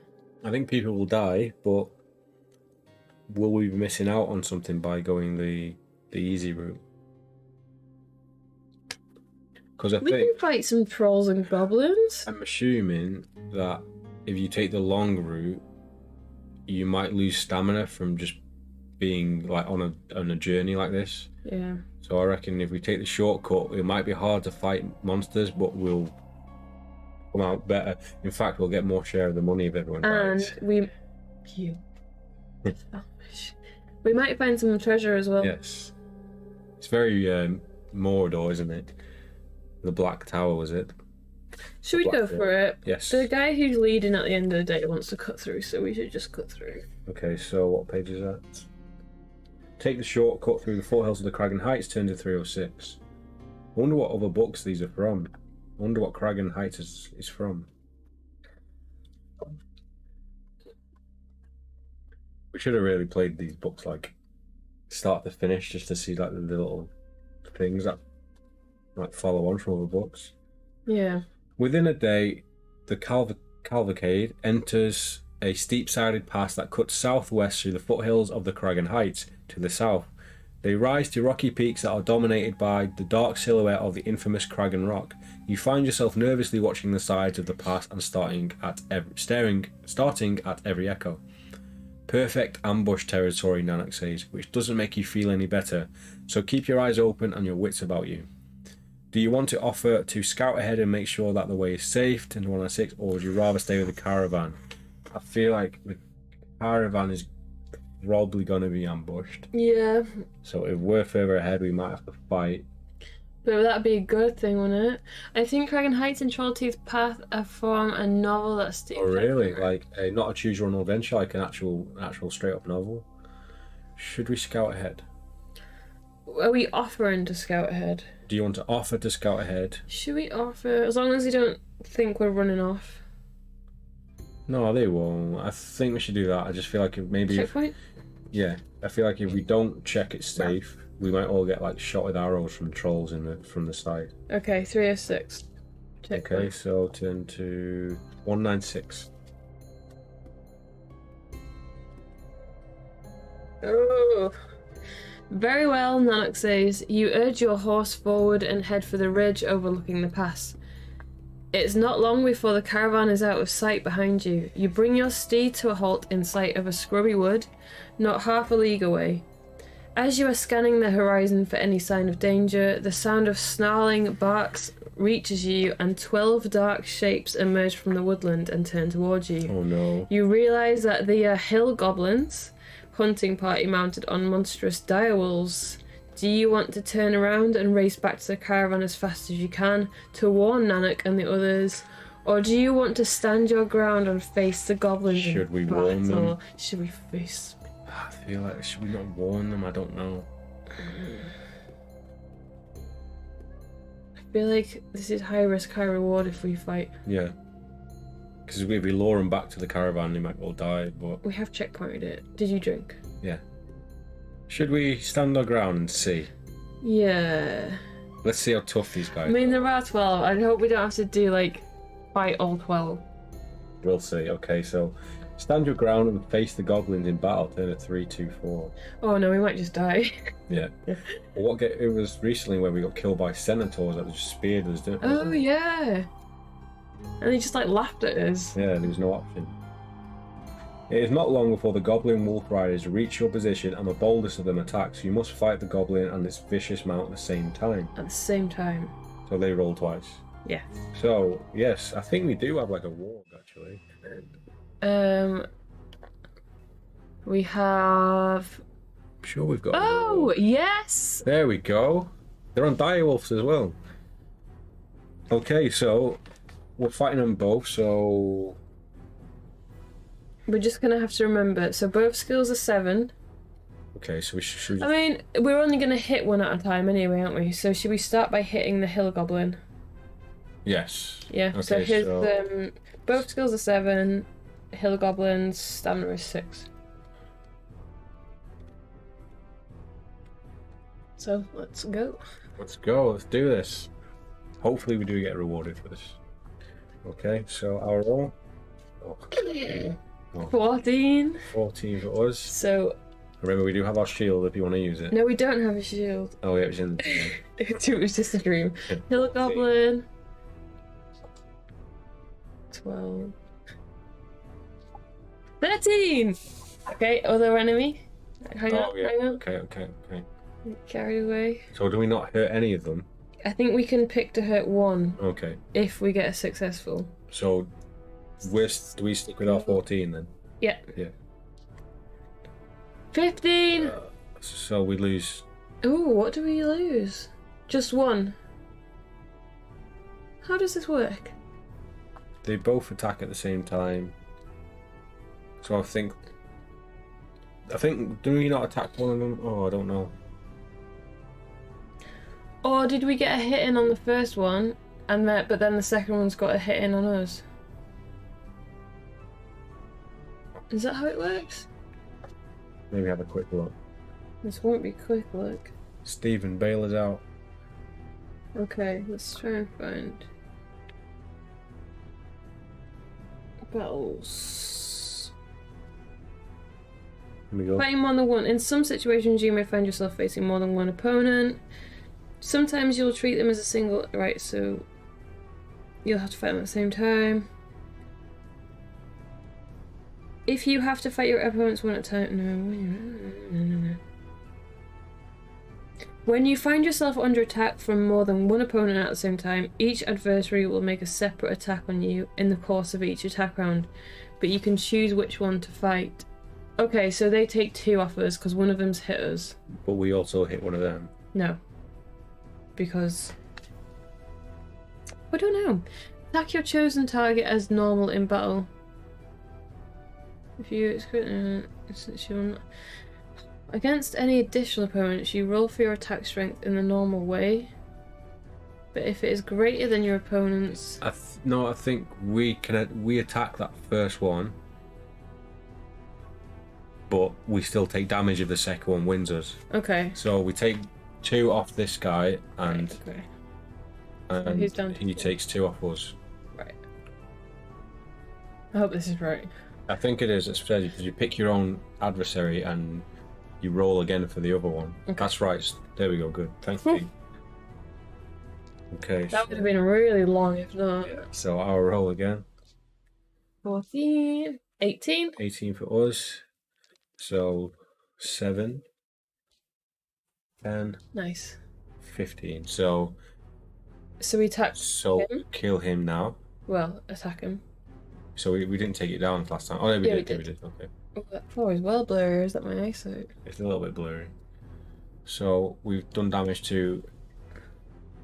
I think people will die, but will we be missing out on something by going the easy route? Because We can fight some trolls and goblins. I'm assuming that if you take the long route, you might lose stamina from just being like on a journey like this. Yeah. So I reckon if we take the shortcut, it might be hard to fight monsters, but we'll come out better. In fact, we'll get more share of the money if everyone dies. And we might find some treasure as well. Yes. It's very Mordor, isn't it? The Black Tower, was it? Should we go for it? Yes. The guy who's leading at the end of the day wants to cut through, so we should just cut through. Okay, so what page is that? Take the shortcut through the foothills of the Kragan Heights, turn to 306. I wonder what other books these are from. I wonder what Kragan Heights is from. We should have really played these books like start to finish, just to see like the little things that might follow on from other books. Yeah. Within a day, the cavalcade enters a steep-sided pass that cuts southwest through the foothills of the Kragan Heights to the south. They rise to rocky peaks that are dominated by the dark silhouette of the infamous Kragan Rock. You find yourself nervously watching the sides of the pass and starting at every echo. Perfect ambush territory, Nanak says, which doesn't make you feel any better. So keep your eyes open and your wits about you. Do you want to offer to scout ahead and make sure that the way is safe to 196, or would you rather stay with the caravan? I feel like the caravan is probably going to be ambushed. Yeah. So if we're further ahead, we might have to fight. But that'd be a good thing, wouldn't it? I think Kraken Heights and Trolltooth Path are from a novel that's Steve. Oh really? Like not a choose your own adventure, like an actual straight up novel. Should we scout ahead? Are we offering to scout ahead? Do you want to offer to scout ahead? Should we offer, as long as you don't think we're running off? No, they won't. I think we should do that. I just feel like maybe Checkpoint? Yeah, I feel like if we don't check it's safe, we might all get like shot with arrows from trolls from the side. Okay, 306. Okay, so turn to 196. Oh. Very well, Nanak says. You urge your horse forward and head for the ridge overlooking the pass. It's not long before the caravan is out of sight behind you. You bring your steed to a halt in sight of a scrubby wood, not half a league away. As you are scanning the horizon for any sign of danger, the sound of snarling barks reaches you and 12 dark shapes emerge from the woodland and turn towards you. Oh no. You realise that they are hill goblins, hunting party mounted on monstrous direwolves. Do you want to turn around and race back to the caravan as fast as you can to warn Nanak and the others? Or do you want to stand your ground and face the goblins? Should we warn them? Should we face... I feel like, should we not warn them? I don't know. I feel like this is high risk, high reward if we fight. Yeah. Because if we lure them back to the caravan, they might all die, but... We have checkpointed it. Did you drink? Yeah. Should we stand our ground and see? Yeah. Let's see how tough these guys I mean, are. there are 12. I hope we don't have to do, like, fight all 12. We'll see. Okay, so stand your ground and face the goblins in battle. Turn at 3, 2, 4. Oh no, we might just die. Yeah. Well, it was recently where we got killed by centaurs that just speared us, didn't they? Oh yeah. And they just like laughed at us. Yeah, there was no option. It is not long before the goblin wolf riders reach your position and the boldest of them attacks. You must fight the goblin and its vicious mount at the same time. At the same time. So they roll twice. Yeah. So, yes, I think we do have like a warg actually. We have... I'm sure we've got Oh, yes! There we go. They're on direwolves as well. Okay, so we're fighting them both, so... We're just gonna have to remember, so both skills are 7. Okay, so we should... I mean, we're only gonna hit one at a time anyway, aren't we? So should we start by hitting the hill goblin? Yes. Yeah, Okay, so his, both skills are 7, hill goblin's stamina is 6. So, let's go. Let's go, let's do this. Hopefully we do get rewarded for this. Okay, so our roll. Oh. 14. 14 for us. So... Remember, we do have our shield if you want to use it. No, we don't have a shield. Oh, yeah, it was in the... It was just a dream. Hill goblin. 12. 13! Okay, other enemy. Hang on, yeah. hang on. Okay. Carried away. So do we not hurt any of them? I think we can pick to hurt one Okay. if we get a successful. So do we stick with our 14 then? Yeah. Yeah. 15! So we lose... Ooh, what do we lose? Just one. How does this work? They both attack at the same time. So I think... do we not attack one of them? Oh, I don't know. Or did we get a hit in on the first one, but then the second one's got a hit in on us? Is that how it works? Maybe have a quick look. This won't be quick look. Stephen, bail us out. Okay, let's try and find battles. Here we go. Fighting more than one. In some situations, you may find yourself facing more than one opponent. Sometimes you'll treat them as a single. Right, so you'll have to fight them at the same time. If you have to fight your opponents one at a time... No. When you find yourself under attack from more than one opponent at the same time, each adversary will make a separate attack on you in the course of each attack round, but you can choose which one to fight. Okay, so they take 2 off us because one of them's hit us. But we also hit one of them. No. Because... I don't know. Attack your chosen target as normal in battle. If you... Against any additional opponents, you roll for your attack strength in the normal way. But if it is greater than your opponent's... No, I think we attack that first one, but we still take damage if the second one wins us. Okay. So we take 2 off this guy, and, okay. and he's down to he 4. takes 2 off us. Right. I hope this is right. I think it is, especially because you pick your own adversary and you roll again for the other one. Okay. That's right. There we go. Good. Thank you. Okay. That would have been really long if not. Yeah, so I'll roll again. 14. 18. 18 for us. So 7. 10. Nice. 15. So we attack him? Kill him now. Well, attack him. So we didn't take it down last time. Oh, no, we did. Okay. Oh, that floor is well blurry. Is that my eyesight? It's a little bit blurry. So we've done damage to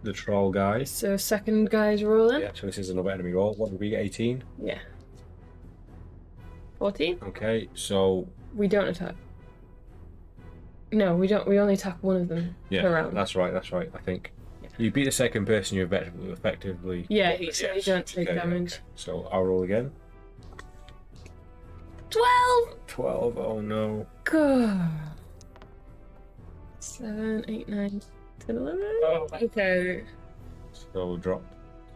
the troll guy. So second guy's rolling? Yeah, so this is another enemy roll. What did we get? 18? Yeah. 14? Okay, so... We don't attack. No, we don't. We only attack one of them per round. That's right, I think. Yeah. You beat the second person, you effectively... Yeah, so you don't take damage. Okay. So I'll roll again. 12! 12, oh no. God. 7, 8, 9, 10, 11. Oh. Okay. So we'll drop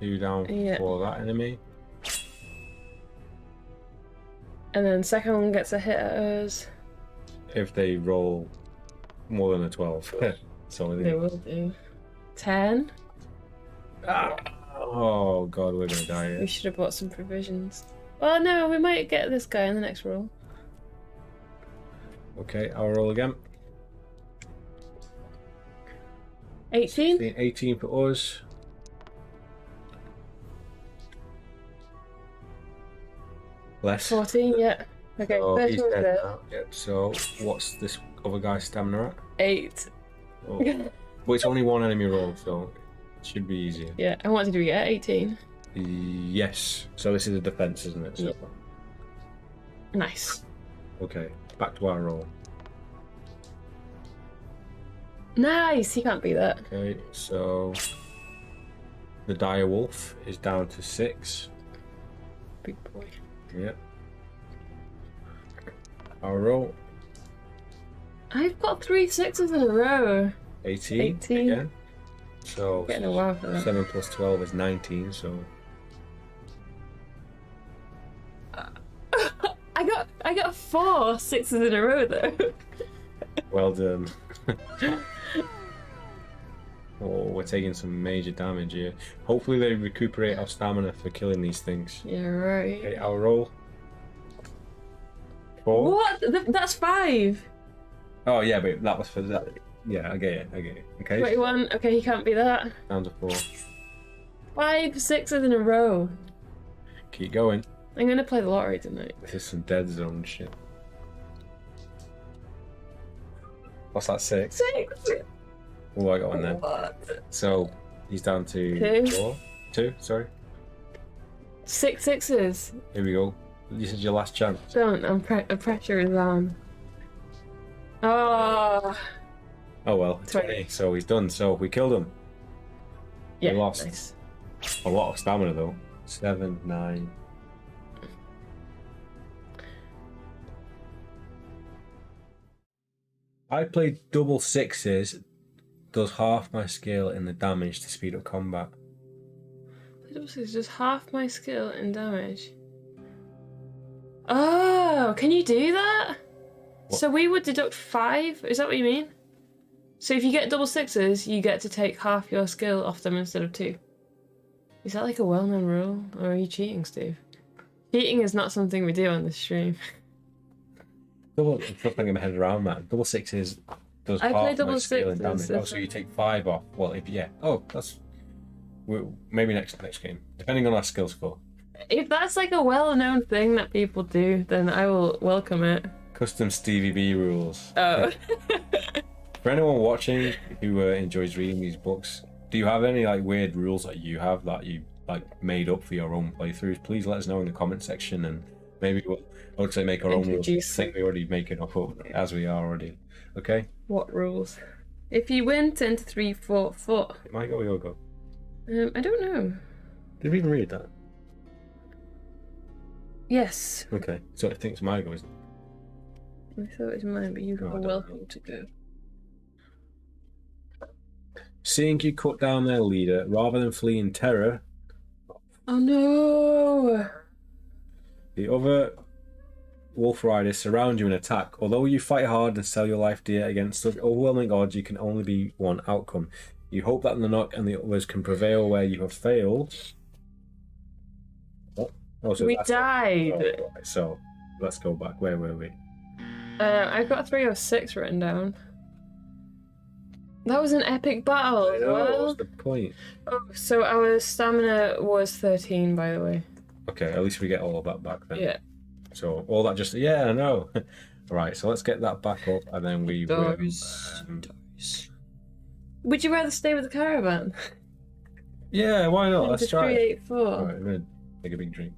2 down for that enemy. And then second one gets a hit at us. If they roll more than a 12. So they will do. 10. Ah! Oh god, we're gonna die here. We should have bought some provisions. Well, no, we might get this guy in the next roll. Okay, I'll roll again. 18? 18 for us. Less. 14, yeah. Okay, so first he's one's dead dead. now. Yep, so what's this other guy's stamina at? 8. Oh. Well, it's only one enemy roll, so it should be easier. Yeah, and what did we get? 18? Yes. So this is a defense, isn't it? So yeah. Nice. Okay, back to our roll. Nice! He can't beat that. Okay, so the dire wolf is down to 6. Big boy. Yep. Our roll. I've got 3 6s in a row. 18. 18. Again. So getting a while for that. 7 plus 12 is 19, so... I got 4 6s in a row though. Well done. Oh, we're taking some major damage here. Hopefully they recuperate our stamina for killing these things. Yeah, right. Okay, our roll. 4. What? That's 5. Oh yeah, but that was for that. Yeah, I get it. Okay. 21. Okay, he can't be that. Down to 4. 5 6s in a row. Keep going. I'm gonna play the lottery tonight. This is some dead zone shit. What's that? 6? 6. Oh, I got one then. What? So he's down to 4. 2. Sorry. 6 6s. Here we go. This is your last chance. Don't. The pressure is on. Oh. Oh well. 20. So he's done. So we killed him. Yeah. We lost. Nice. A lot of stamina though. 7, 9. I played double 6s. Does half my skill in the damage to speed up combat. Double 6 is just half my skill in damage. Oh, can you do that? What? So we would deduct 5? Is that what you mean? So if you get double 6s, you get to take half your skill off them instead of 2. Is that like a well-known rule? Or are you cheating, Steve? Cheating is not something we do on this stream. I'm not getting my head around that. Double sixes does I play half my double scaling sixes, damage. Oh, if so you take 5 off. Well, if yeah. Oh, that's maybe next game, depending on our skill score. If that's like a well-known thing that people do, then I will welcome it. Custom Stevie B rules. Oh. For anyone watching who enjoys reading these books, do you have any like weird rules that you have that you like made up for your own playthroughs? Please let us know in the comment section, and maybe we'll, I would say, make our own rules. I think we already make it up as we are already. Okay. What rules? If you win, turn to 3, 4, 4. My go. I don't know. Did we even read that? Yes. Okay, so I think it's my go, isn't it? I thought it was mine, but you No, I are don't welcome know. to go. Seeing you cut down their leader rather than flee in terror, Oh no! the other wolf riders surround you and attack. Although you fight hard and sell your life dear against such overwhelming odds, you can only be one outcome. You hope that Nanok and the others can prevail where you have failed. Oh, so We that's died! it. Oh, right, so let's go back. Where were we? I've got 306 written down. That was an epic battle I as know, well. what's the point? Oh, so our stamina was 13, by the way. Okay, at least we get all of that back then. Yeah. So all that just yeah, I know. Right, so let's get that back up, and then we will. Would you rather stay with the caravan? Yeah, why not? Let's try it. 384. All right, I'm gonna take a big drink.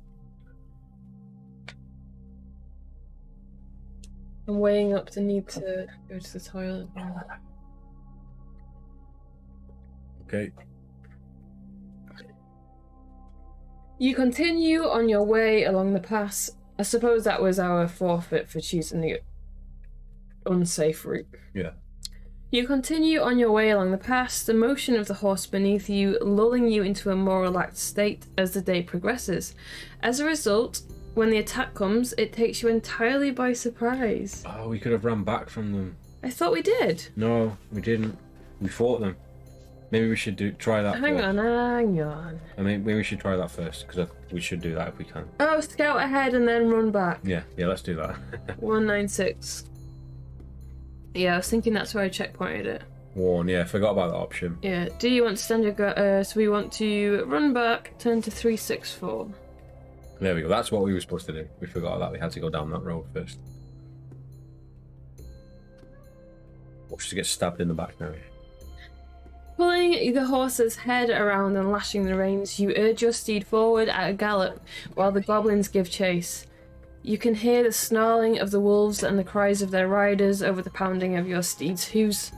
I'm weighing up the need to go to the toilet. Okay. You continue on your way along the pass. I suppose that was our forfeit for choosing the unsafe route. Yeah. You continue on your way along the pass, the motion of the horse beneath you lulling you into a more relaxed state as the day progresses. As a result, when the attack comes, it takes you entirely by surprise. Oh, we could have run back from them. I thought we did. No, we didn't. We fought them. Maybe we should try that. Hang first. on. I mean, maybe we should try that first because we should do that if we can. Oh, scout ahead and then run back. Yeah, let's do that. 196. Yeah, I was thinking that's where I checkpointed it. Warn, yeah, forgot about that option. Yeah, do you want to stand your so we want to run back, turn to 364. There we go, that's what we were supposed to do. We forgot that, we had to go down that road first. Watch to get stabbed in the back now. Pulling the horse's head around and lashing the reins, you urge your steed forward at a gallop while the goblins give chase. You can hear the snarling of the wolves and the cries of their riders over the pounding of your steed's hooves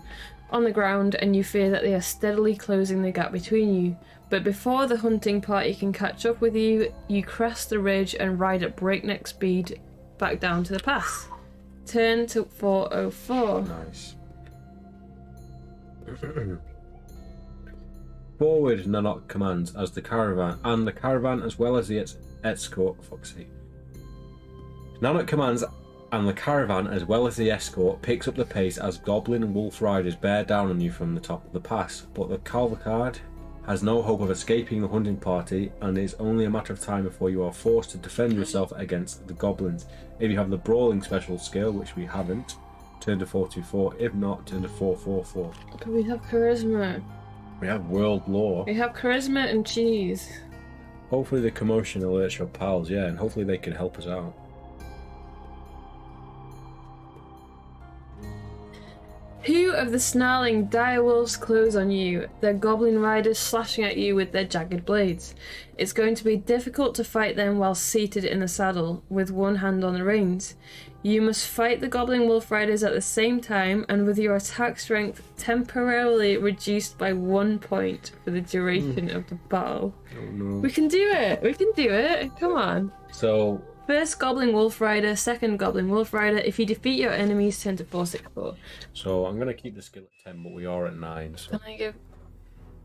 on the ground, and you fear that they are steadily closing the gap between you. But before the hunting party can catch up with you, you crest the ridge and ride at breakneck speed back down to the pass. Turn to 404. Nice. Forward, Nanok commands as the caravan as well as the escort. Fuck's sake. Nanok commands and the caravan as well as the escort picks up the pace as goblin and wolf riders bear down on you from the top of the pass. But the cavalcade has no hope of escaping the hunting party, and it is only a matter of time before you are forced to defend yourself against the goblins. If you have the brawling special skill, which we haven't, turn to 424. If not, turn to 444. But we have charisma. We have world law. We have charisma and cheese. Hopefully the commotion alerts your pals, yeah, and hopefully they can help us out. Two of the snarling direwolves close on you, their goblin riders slashing at you with their jagged blades. It's going to be difficult to fight them while seated in the saddle, with one hand on the reins. You must fight the goblin wolf riders at the same time, and with your attack strength temporarily reduced by 1 point for the duration of the battle. Oh no. We can do it! We can do it! Come on! So, First Goblin Wolf Rider, second Goblin Wolf Rider. If you defeat your enemies, turn to 464. so I'm going to keep the skill at 10, but we are at 9. So. Can I go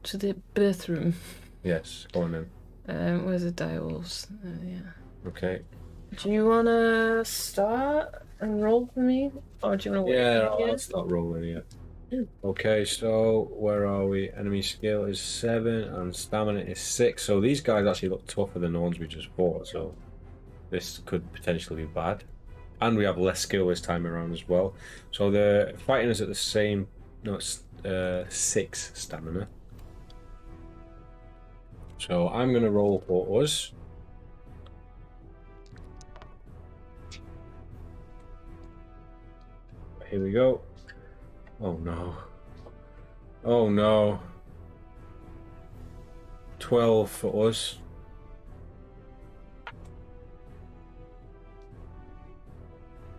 to the bathroom? Yes, go on then. Where's the direwolves? Yeah. Okay. Do you want to start and roll for me? Or do you want to wait? Yeah, for me? I'll start rolling here. Okay, so where are we? Enemy skill is 7 and stamina is 6. So these guys actually look tougher than the ones we just fought, so this could potentially be bad. And we have less skill this time around as well. So the fighting is at the same. No, it's 6 stamina. So I'm going to roll for us. Here we go. Oh no. Oh no. 12 for us.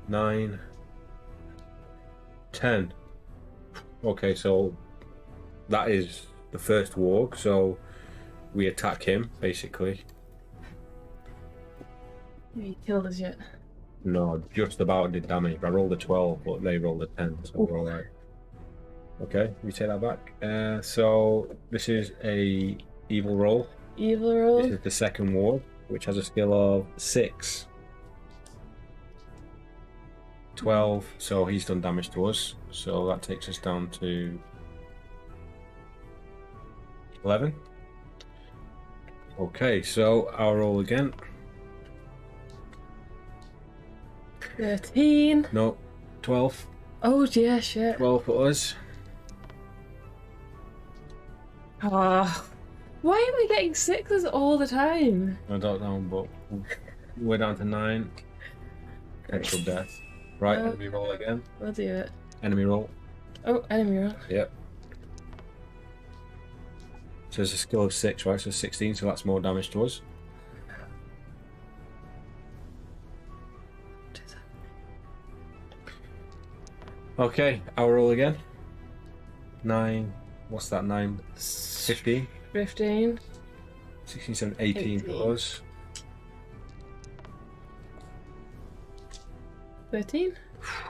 9. 10. Okay, so that is the first warg, so we attack him, basically. Have you killed us yet? No, just about did damage. I rolled a 12, but they rolled a 10, so we're alright. Okay, we take that back. So this is a evil roll. Evil roll? This is the second warg, which has a skill of 6. 12, so he's done damage to us. So that takes us down to 11. Okay, so I'll roll again. 13. No, 12. Oh, yeah, shit. 12 for us. Ah. Why am I getting 6s all the time? I don't know, but we're down to 9. Potential death. Right, enemy roll again. We'll do it. Enemy roll. Oh, enemy roll. Yep. So there's a skill of 6, right? So 16, so that's more damage to us. Okay, I'll roll again. 9. What's that? 9? 15? 15. 16, 17, 18 for us. 13.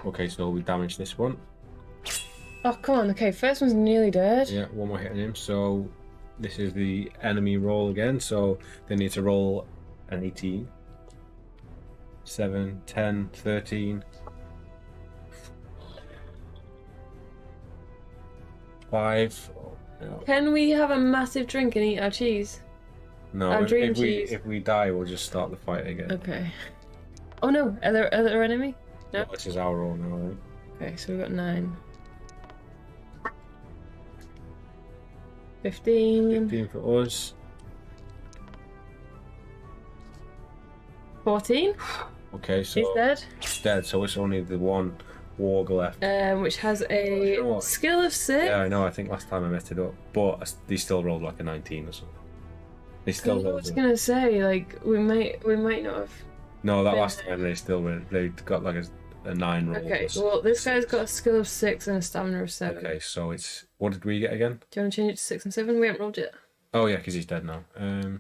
Okay, so we damaged this one. Oh, come on. Okay, first one's nearly dead. Yeah, one more hitting him. So this is the enemy roll again. So they need to roll an 18. 7, 10, 13. 5. No, Can we have a massive drink and eat our cheese? no dream cheese. if we die, we'll just start the fight again. Okay. Oh no, are there enemy? No? This is our roll now, right? Okay, so we've got 9. 15. 15 for us. 14. Okay, so He's dead. it's dead, so it's only the one warg left. Which has a You know what? skill of 6. Yeah, I know, I think last time I messed it up, but they still rolled like a 19 or something. They I still rolled was it. gonna say, like, we might not have. No, that Yeah. last time they still went. They got like a 9 roll. Okay, plus well, this guy's 6. got a skill of 6 and a stamina of 7. Okay, so it's what did we get again? Do you want to change it to 6 and 7? We haven't rolled yet. Oh yeah, because he's dead now. No.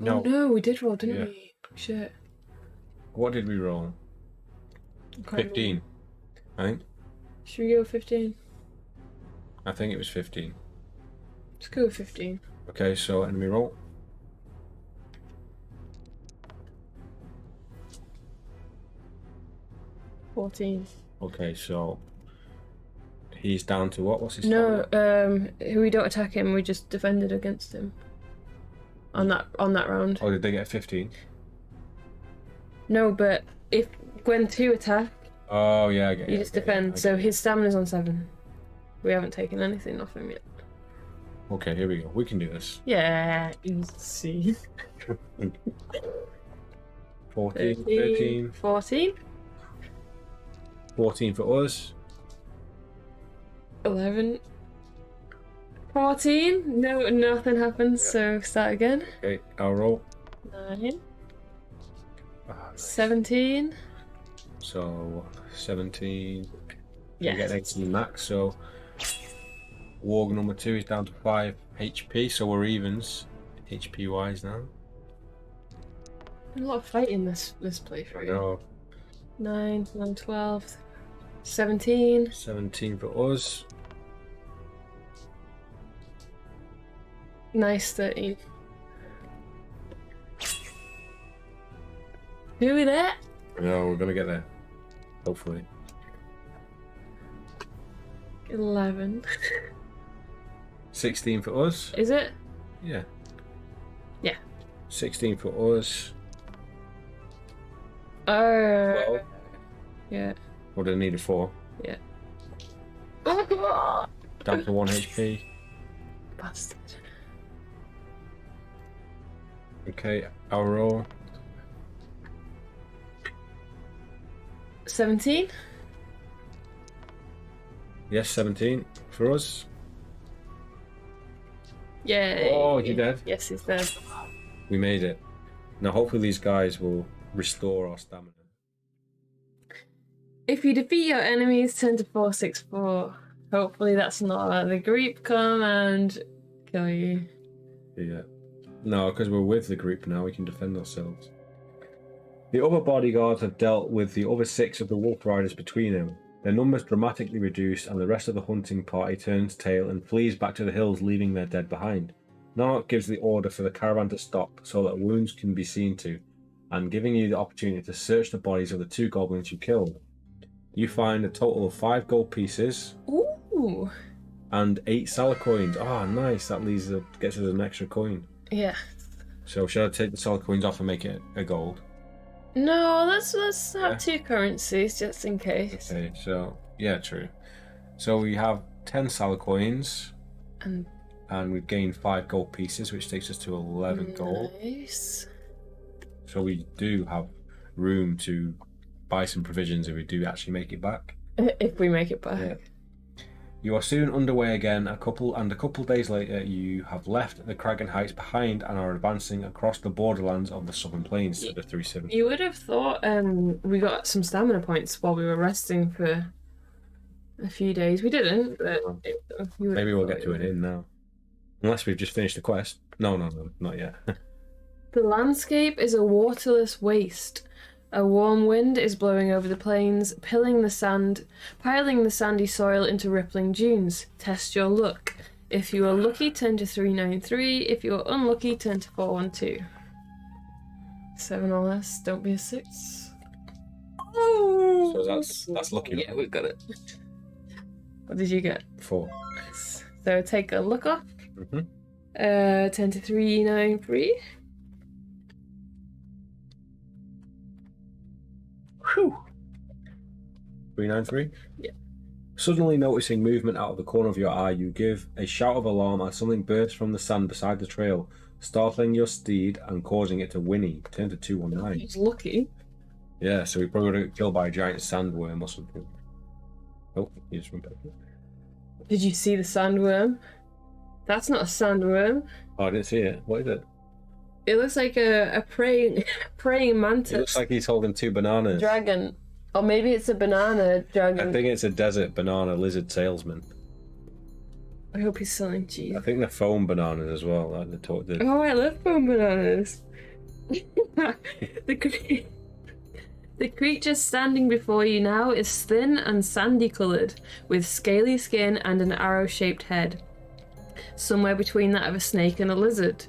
Oh no, we did roll, didn't Yeah. we? Shit. What did we roll? I can't 15. I think. remember. Should we go 15? I think it was 15. Let's go with 15. Okay, so enemy roll. 14. Okay, so he's down to what? What's his No, stamina? we don't attack him. We just defended against him. On that round. Oh, did they get 15? No, but if when 2 attack, Oh yeah, I get you it, just I get it, defend. I So get it. his stamina's on 7. We haven't taken anything off him yet. Okay, here we go. We can do this. Yeah, easy. 14, 13, 14. 14 for us. 11. 14. No, nothing happens. Yeah. So start again. Okay, I'll roll. 9. Ah, nice. 17. So 17. Yeah. We get 18 max. So warg number 2 is down to 5 HP. So we're evens HP wise now. A lot of fighting this I playthrough. know. 9, 11, 12, 17. 17 for us. Nice 13. Who are that? No, we're gonna get there. Hopefully. 11. 16 for us. Is it? Yeah. Yeah. 16 for us. Oh. 12. Yeah. Would have needed 4. Yeah. Down to 1 HP. Bastard. Okay, our roll. 17? Yes, 17 for us. Yeah. Oh, you dead? Yes, he's dead. We made it. Now, hopefully, these guys will restore our stamina. If you defeat your enemies, turn to 464. Hopefully, that's not like the group come and kill you. Yeah. No, because we're with the group now, we can defend ourselves. The other bodyguards have dealt with the other 6 of the wolf riders between them. Their numbers dramatically reduced, and the rest of the hunting party turns tail and flees back to the hills, leaving their dead behind. Narok gives the order for the caravan to stop so that wounds can be seen to, and giving you the opportunity to search the bodies of the 2 goblins you killed. You find a total of 5 gold pieces. Ooh. And 8 Sala coins. Ah, nice. That gets us an extra coin. Yeah. So should I take the Sala coins off and make it a gold? No, let's have 2 currencies just in case. Okay, so yeah, true. So we have 10 Sala coins, and we've gained 5 gold pieces, which takes us to 11 gold. Nice. So we do have room to buy some provisions if we do actually make it back. If we make it back. Yeah. You are soon underway again. A couple days later, you have left the Kragan Heights behind and are advancing across the borderlands of the Southern Plains to the 370. You would have thought we got some stamina points while we were resting for a few days. We didn't, but maybe we'll get to an inn now. Unless we've just finished the quest. No, not yet. The landscape is a waterless waste. A warm wind is blowing over the plains, piling the sandy soil into rippling dunes. Test your luck. If you are lucky, turn to 393. If you are unlucky, turn to 412. 7 or less. Don't be a 6. Oh! So that's lucky. Yeah, we've got it. What did you get? 4. So take a look off. Mm-hmm. Turn to 393. Whew. 393? Yeah. Suddenly noticing movement out of the corner of your eye, you give a shout of alarm as something bursts from the sand beside the trail, startling your steed and causing it to whinny. Turn to 219. He's lucky. Yeah, so we probably got killed by a giant sandworm or something. Oh, he just went back. Did you see the sandworm? That's not a sandworm. Oh, I didn't see it. What is it? It looks like a praying mantis. It looks like he's holding 2 bananas. Dragon. Or maybe it's a banana dragon. I think it's a desert banana lizard salesman. I hope he's selling cheese. I think they're foam bananas as well. Like Oh, I love foam bananas. The creature standing before you now is thin and sandy coloured, with scaly skin and an arrow-shaped head, somewhere between that of a snake and a lizard.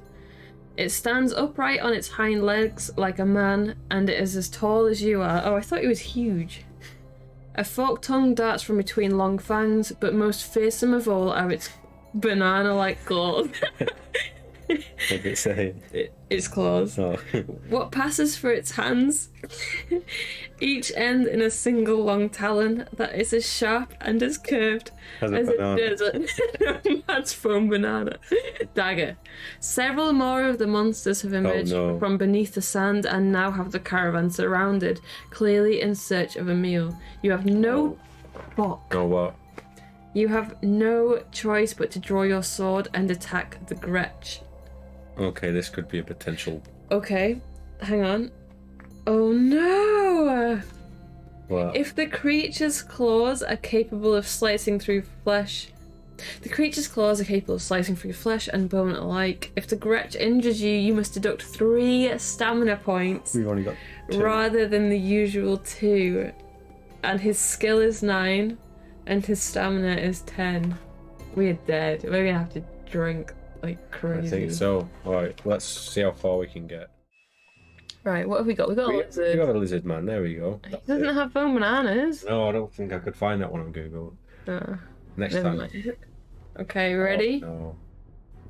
It stands upright on its hind legs like a man, and it is as tall as you are. Oh, I thought it was huge. A forked tongue darts from between long fangs, but most fearsome of all are its banana-like claws. What did it say? Its claws. Oh. What passes for its hands, each end in a single long talon that is as sharp and as curved As a as banana. a desert. That's foam banana. Dagger. Several more of the monsters have emerged from beneath the sand and now have the caravan surrounded, clearly in search of a meal. You have no fuck. Oh, what? You have no choice but to draw your sword and attack the Gretch. Okay, this could be a potential. Okay, hang on. Oh no! What? If the creature's claws are capable of slicing through flesh... The creature's claws are capable of slicing through flesh and bone alike. If the Gretch injures you, you must deduct 3 stamina points We've only got 2. rather than the usual 2. And his skill is 9, and his stamina is 10. We're dead. We're gonna have to drink like crazy. I think so. Alright, let's see how far we can get. Right, what have we got? We got a lizard. We got a lizard man, there we go. He doesn't have foam bananas. No, I don't think I could find that one on Google. Next Never time. mind. Okay, ready? Oh, no.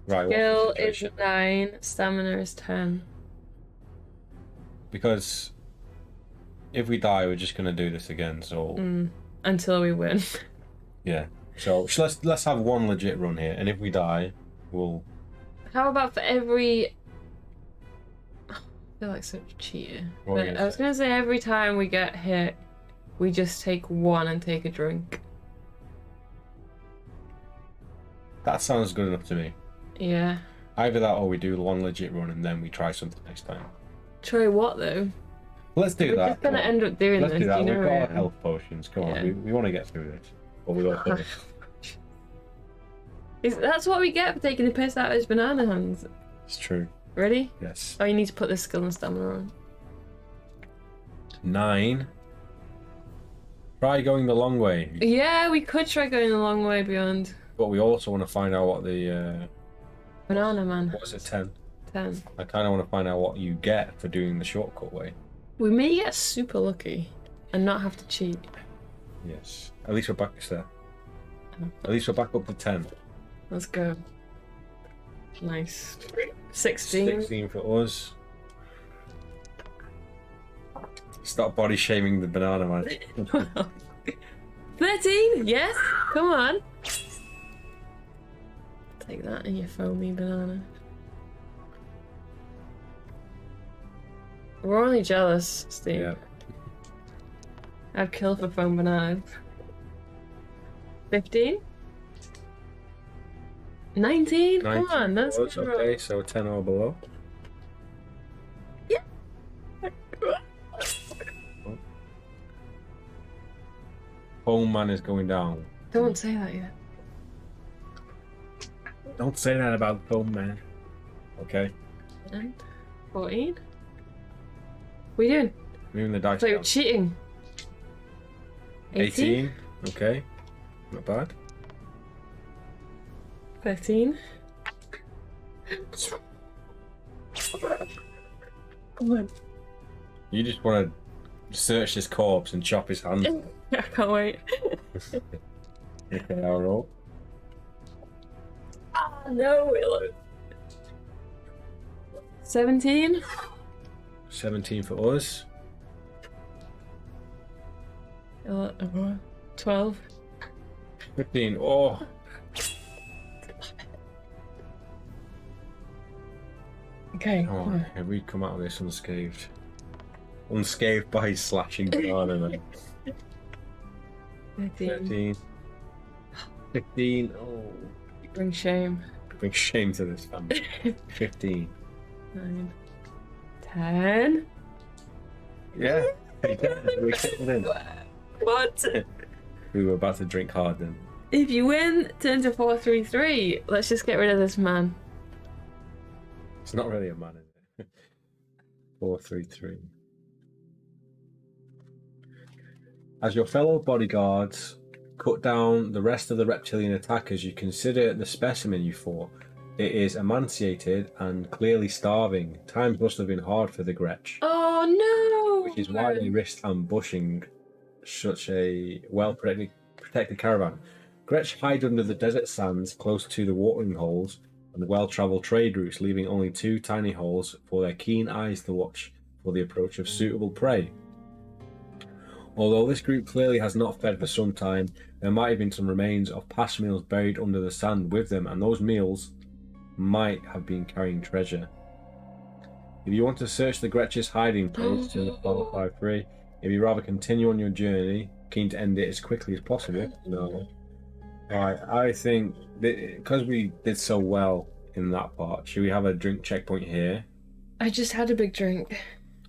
Right, Skill what's the is situation? 9, stamina is 10. Because if we die, we're just gonna do this again. So Until we win. yeah. So let's have one legit run here, and if we die, we'll. How about for every... I feel like such a cheater. What are you But gonna I was going to say every time we get hit, we just take one and take a drink. That sounds good enough to me. Yeah. Either that, or we do one legit run, and then we try something next time. Try what, though? Let's do We're that. just going to end up doing Let's this. do that. You We've know got our it. health potions. Come Yeah. on, we want to get through this. But we got to That's what we get for taking the piss out of his banana hands. It's true. Ready? Yes. Oh, you need to put this skill and stamina on. 9. Try going the long way. Yeah, we could try going a long way beyond. But we also want to find out what the... Banana man. what was it, 10? 10. I kind of want to find out what you get for doing the shortcut way. We may get super lucky and not have to cheat. Yes. At least we're back there. At least we're back up to 10. Let's go. Nice. 16. 16 for us. Stop body shaming the banana man. 13. Yes. Come on. Take that in your foamy banana. We're only jealous, Steve. Yeah. I'd kill for foam bananas. 15. 19? Come 19 on, that's for us, good. okay, so 10 or below. Yeah. Foam man is going down. Don't say that yet. Don't say that about foam man. Okay. 10, 14. What are you doing? Moving the dice So you're down. cheating. 18. Okay. Not bad. 13. Come on. You just want to search this corpse and chop his hand. I can't wait. Okay, I'll roll. Ah, no. 17. 17 for us. 12. 15. Oh. Okay. Come on. Have we come out of this unscathed? Unscathed by his slashing banana man. 13. 13. 15. Oh. Bring shame. Bring shame to this family. 15. 9. 10. Yeah. We kept it in. What? We were about to drink hard then. If you win, turn to 4-3-3. Let's just get rid of this man. It's not really a man, is it? 4-3-3. As your fellow bodyguards cut down the rest of the reptilian attackers, you consider the specimen you fought. It is emaciated and clearly starving. Times must have been hard for the Gretch, Oh no! which is why they risked ambushing such a well-protected caravan. Gretch hide under the desert sands close to the watering holes and well-travelled trade routes, leaving only 2 tiny holes for their keen eyes to watch for the approach of suitable prey. Although this group clearly has not fed for some time, there might have been some remains of past meals buried under the sand with them, and those meals might have been carrying treasure. If you want to search the Gretch's hiding place, turn to 4-5-3. If you rather continue on your journey, keen to end it as quickly as possible, no. Alright, I think because we did so well in that part, should we have a drink checkpoint here? I just had a big drink.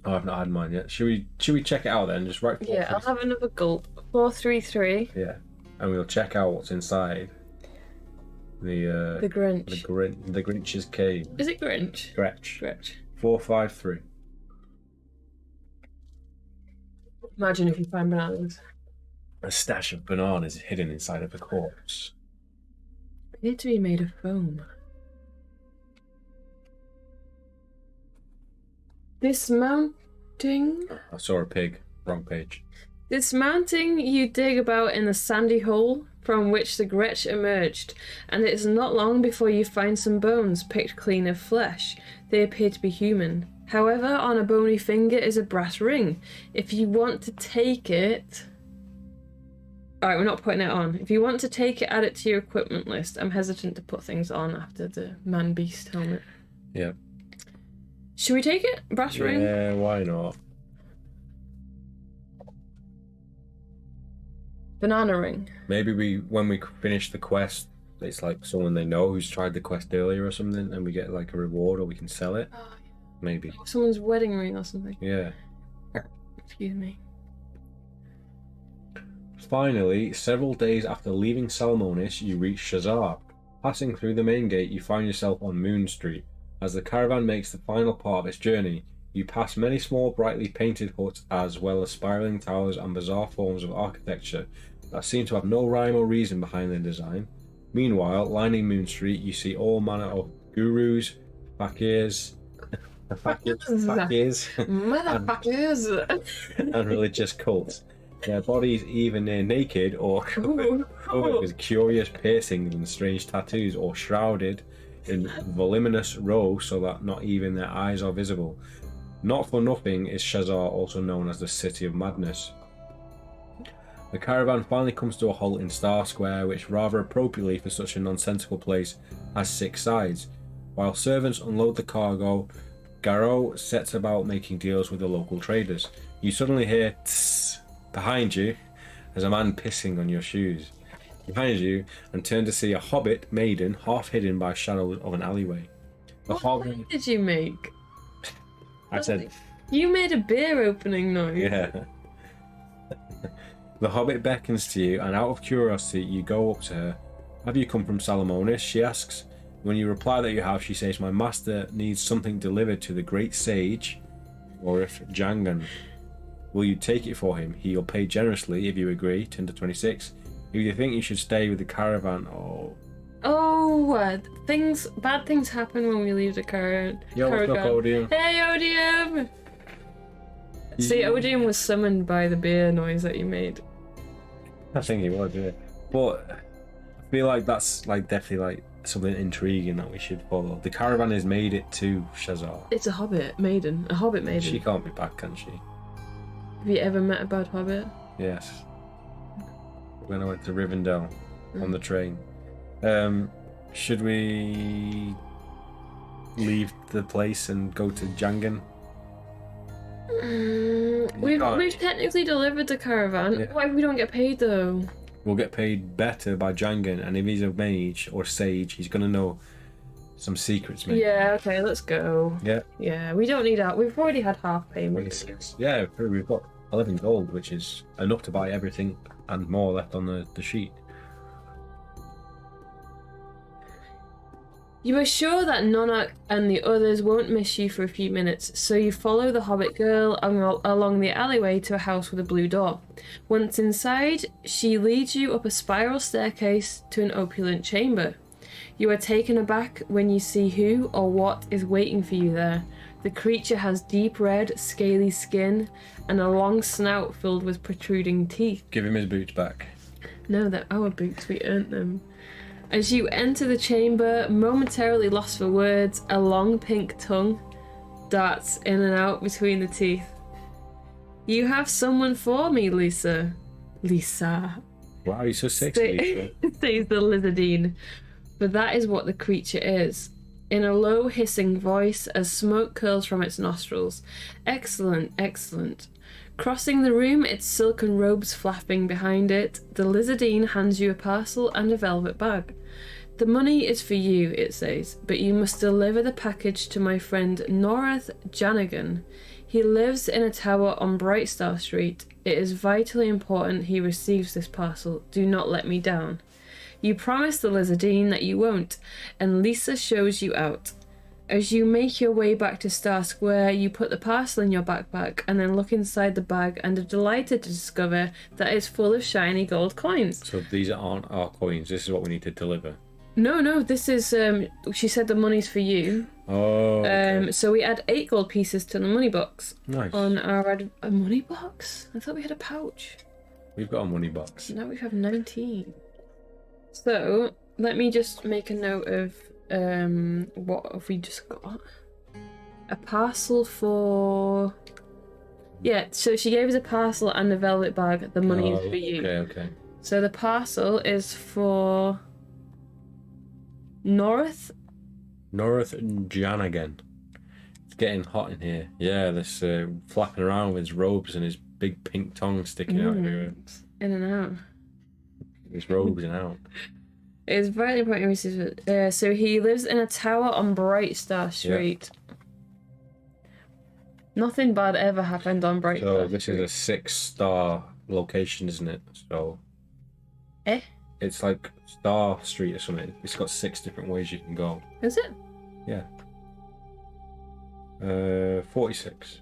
Oh, I've not had mine yet. Should we check it out then? Just write 4, Yeah, I'll have another gulp. 4-3-3. Yeah, and we'll check out what's inside the Grinch. the Grinch's cave. Is it Grinch? Gretch. Grinch. 4-5-3. Imagine if you find bananas. A stash of bananas hidden inside of a corpse. They need to be made of foam. Dismounting. I saw a pig. Wrong page. Dismounting, you dig about in the sandy hole from which the Gretch emerged, and it is not long before you find some bones picked clean of flesh. They appear to be human. However, on a bony finger is a brass ring. If you want to take it... Alright, we're not putting it on. If you want to take it, add it to your equipment list. I'm hesitant to put things on after the man-beast helmet. Yeah. Should we take it? Brass ring? Yeah, why not? Banana ring. Maybe when we finish the quest, it's like someone they know who's tried the quest earlier or something, and we get like a reward, or we can sell it. Oh, Maybe. someone's wedding ring or something. Yeah. Excuse me. Finally, several days after leaving Salamonis, you reach Shazar. Passing through the main gate, you find yourself on Moon Street. As the caravan makes the final part of its journey, you pass many small, brightly painted huts, as well as spiraling towers and bizarre forms of architecture that seem to have no rhyme or reason behind their design. Meanwhile, lining Moon Street, you see all manner of gurus, fakirs, Motherfuckers! and religious cults. Their bodies either near naked or covered with curious piercings and strange tattoos, or shrouded in voluminous robes so that not even their eyes are visible. Not for nothing is Shazar also known as the City of Madness. The caravan finally comes to a halt in Star Square, which rather appropriately for such a nonsensical place has 6 sides. While servants unload the cargo, Garou sets about making deals with the local traders. You suddenly hear tss behind you as a man pissing on your shoes. Behind you, and turn to see a hobbit maiden half hidden by shadows of an alleyway. What did you make? I said... You made a beer opening noise. Yeah. The hobbit beckons to you, and out of curiosity, you go up to her. Have you come from Salamonis? She asks. When you reply that you have, she says, my master needs something delivered to the great sage, Orif Jangan. Will you take it for him? He'll pay generously if you agree. Tinder 26. If you think you should stay with the caravan, bad things happen when we leave the caravan. Yo, what's up, Odium? Hey, Odium! See, Odium was summoned by the beer noise that you made. I think he was, yeah. But I feel like that's like definitely like something intriguing that we should follow. The caravan has made it to Shazar. It's a hobbit maiden. A hobbit maiden. She can't be back, can she? Have you ever met a bad hobbit? Yes. When I went to Rivendell on the train. Should we leave the place and go to Jangan? We've technically delivered the caravan. Yeah. What if we don't get paid though? We'll get paid better by Jangan, and if he's a mage or sage, he's gonna know some secrets, maybe. Yeah, okay, let's go. Yeah. Yeah, we don't need that. We've already had half payment. 26. Yeah, we've got 11 gold, which is enough to buy everything and more left on the sheet. You are sure that Nonak and the others won't miss you for a few minutes, so you follow the hobbit girl along the alleyway to a house with a blue door. Once inside, she leads you up a spiral staircase to an opulent chamber. You are taken aback when you see who or what is waiting for you there. The creature has deep red, scaly skin and a long snout filled with protruding teeth. Give him his boots back. No, they're our boots, we earned them. As you enter the chamber, momentarily lost for words, a long pink tongue darts in and out between the teeth. You have someone for me, Lisa. Lisa. Wow, you're so sexy. Says the lizardine. But that is what the creature is. In a low hissing voice as smoke curls from its nostrils. Excellent, excellent. Crossing the room, its silken robes flapping behind it, the lizardine hands you a parcel and a velvet bag. The money is for you, it says, but you must deliver the package to my friend Norath Janigan. He lives in a tower on Brightstar Street. It is vitally important he receives this parcel. Do not let me down. You promise the lizardine that you won't, and Lisa shows you out. As you make your way back to Star Square, you put the parcel in your backpack and then look inside the bag and are delighted to discover that it's full of shiny gold coins. So these aren't our coins, this is what we need to deliver. No, this is, she said the money's for you. Oh, okay. So we add 8 gold pieces to the money box. Nice. On our, a money box? I thought we had a pouch. We've got a money box. Now we have 19. So, let me just make a note of, what have we just got? a parcel for... Yeah, so she gave us a parcel and a velvet bag. The money is for you. Okay. So the parcel is for North. Janigan. It's getting hot in here. Yeah, this flapping around with his robes and his big pink tongue sticking out everywhere. In and out. His robes and out. It's very important. So he lives in a tower on Bright Star Street. Yeah. Nothing bad ever happened on Bright Star Street. So this is a 6-star location, isn't it? So... It's like Star Street or something. It's got 6 different ways you can go. Is it? Yeah. 46.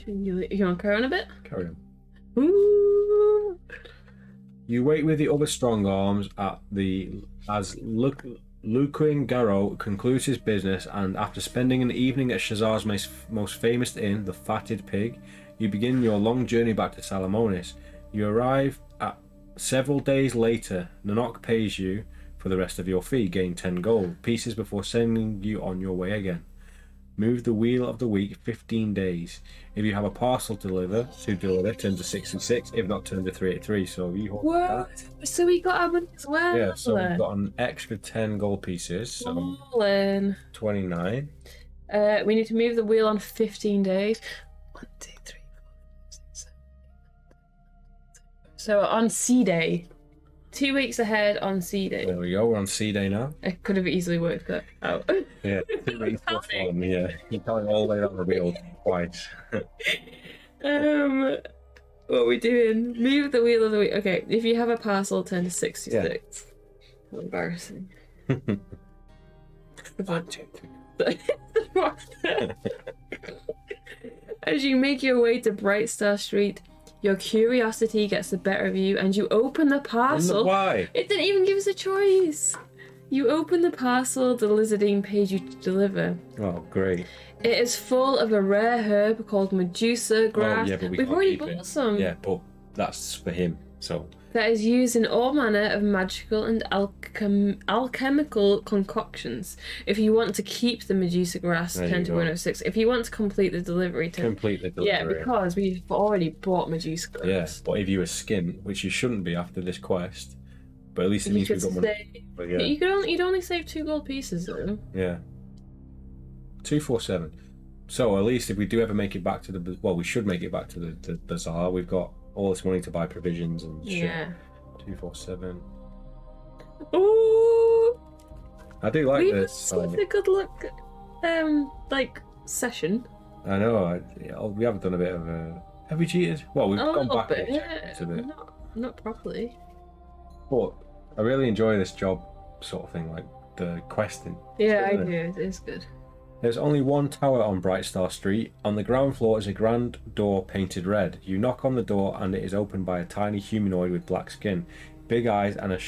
You want to carry on a bit? Carry on. Ooh. You wait with the other strong arms as Luquin Garrow concludes his business, and after spending an evening at Shazar's most famous inn, the Fatted Pig, you begin your long journey back to Salamonis. You arrive at several days later. Nanok pays you for the rest of your fee, gain 10 gold pieces before sending you on your way again. Move the wheel of the week 15 days. If you have a parcel to deliver, turn to 66. If not, turn to 383. So you hold what? So we got our money as well. Yeah, so we've got an extra 10 gold pieces. So 29. We need to move the wheel on 15 days. 1, 2, 3, 4, 5, 6, 7, 8, 9, 10. So on C Day. 2 weeks ahead on C Day. There we go, we're on C Day now. I could have easily worked that out. Yeah, 2 weeks before, yeah. You're coming all the way down the wheel twice. What are we doing? Move the wheel of the week. Okay, if you have a parcel, turn to 66. Yeah. Embarrassing. 1, 2, 3. As you make your way to Bright Star Street, your curiosity gets the better of you and you open the parcel. Why? It didn't even give us a choice. You open the parcel the Lizardine paid you to deliver. Oh, great. It is full of a rare herb called Medusa grass. Oh, yeah, but we've already bought some. Yeah, but that's for him, so... That is used in all manner of magical and alchemical concoctions. If you want to keep the Medusa grass, 10 to 106. If you want to complete the delivery, Yeah, because we've already bought Medusa grass. Yeah, but if you were skint, which you shouldn't be after this quest, but at least it means we've got money. But yeah. You'd only save 2 gold pieces though. Yeah. 247. So at least if we do ever make it back to the... Well, we should make it back to the bazaar. We've got all this money to buy provisions and shit. Yeah. 247. Ooh! I do like this. It's a good look, session. I know. We haven't done a bit of a... Have we cheated? Well, we've gone back bit, a bit. Not properly. But I really enjoy this job sort of thing, like the questing. Yeah, I do. It is good. There's only one tower on Bright Star Street. On the ground floor is a grand door painted red. You knock on the door and it is opened by a tiny humanoid with black skin, big eyes and a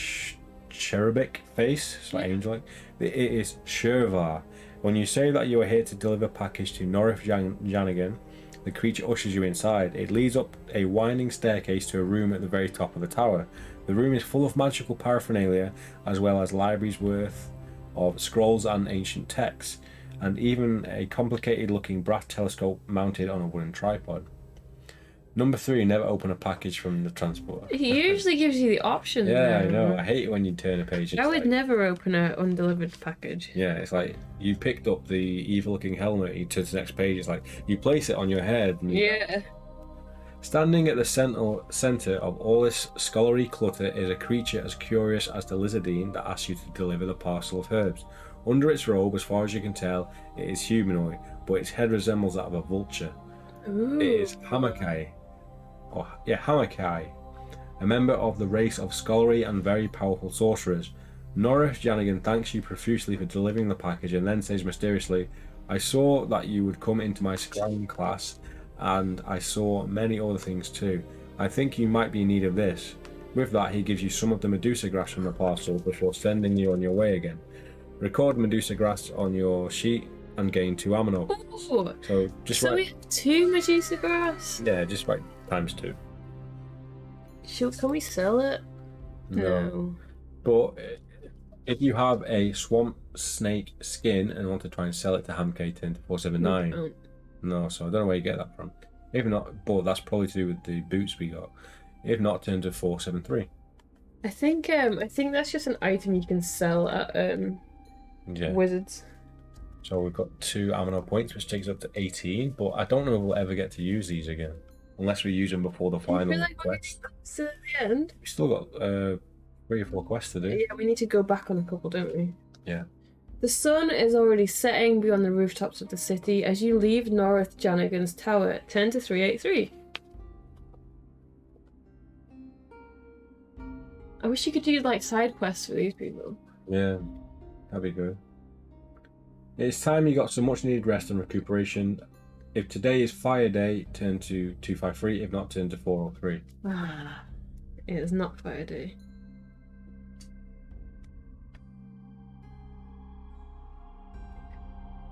cherubic face, it's like angel-like. It is Shervar. When you say that you are here to deliver a package to Norif Janigan, the creature ushers you inside. It leads up a winding staircase to a room at the very top of the tower. The room is full of magical paraphernalia, as well as libraries worth of scrolls and ancient texts, and even a complicated looking brass telescope mounted on a wooden tripod. Number 3, never open a package from the transporter. He usually gives you the option. Yeah, I know. I hate it when you turn a page. I would never open an undelivered package. Yeah, it's like you picked up the evil looking helmet, you turn to the next page, it's like you place it on your head. And yeah. Standing at the centre of all this scholarly clutter is a creature as curious as the Lizardine that asks you to deliver the parcel of herbs. Under its robe, as far as you can tell, it is humanoid, but its head resembles that of a vulture. Ooh. It is Hamakai, a member of the race of scholarly and very powerful sorcerers. Norris Janigan thanks you profusely for delivering the package and then says mysteriously, I saw that you would come into my scrying class, and I saw many other things too. I think you might be in need of this. With that, he gives you some of the Medusa grass from the parcel before sending you on your way again. Record Medusa grass on your sheet and gain 2 ammo. Ooh. So we have 2 Medusa grass? Yeah, just write ×2. Can we sell it? No. But If you have a swamp snake skin and want to try and sell it to Hamke, turn to 479. Oh. No, so I don't know where you get that from. If not, but that's probably to do with the boots we got. If not, turn to 473. I think that's just an item you can sell at Yeah. Wizards. So we've got 2 ammo points, which takes up to 18, but I don't know if we'll ever get to use these again. Unless we use them before the final quest. Still at the end? We still got 3 or 4 quests to do. Yeah, we need to go back on a couple, don't we? Yeah. The sun is already setting beyond the rooftops of the city as you leave Norith Janigan's tower. Turn to 383. I wish you could do like side quests for these people. Yeah, that'd be good. It's time you got some much needed rest and recuperation. If today is fire day, turn to 253. If not, turn to 403. Ah, it is not fire day.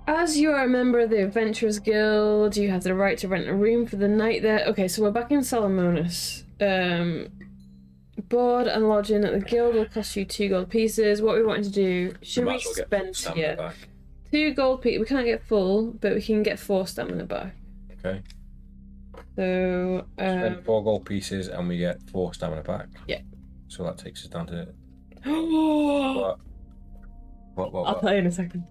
As you are a member of the Adventurers Guild, you have the right to rent a room for the night there. Okay, so we're back in Salamonis. Board and lodging at the guild will cost you 2 gold pieces. What we want to do, should we spend here? 2 gold pieces. We can't get full, but we can get 4 stamina back. Okay. So spend 4 gold pieces and we get 4 stamina back. Yeah. So that takes us down to what? I'll tell you in a second.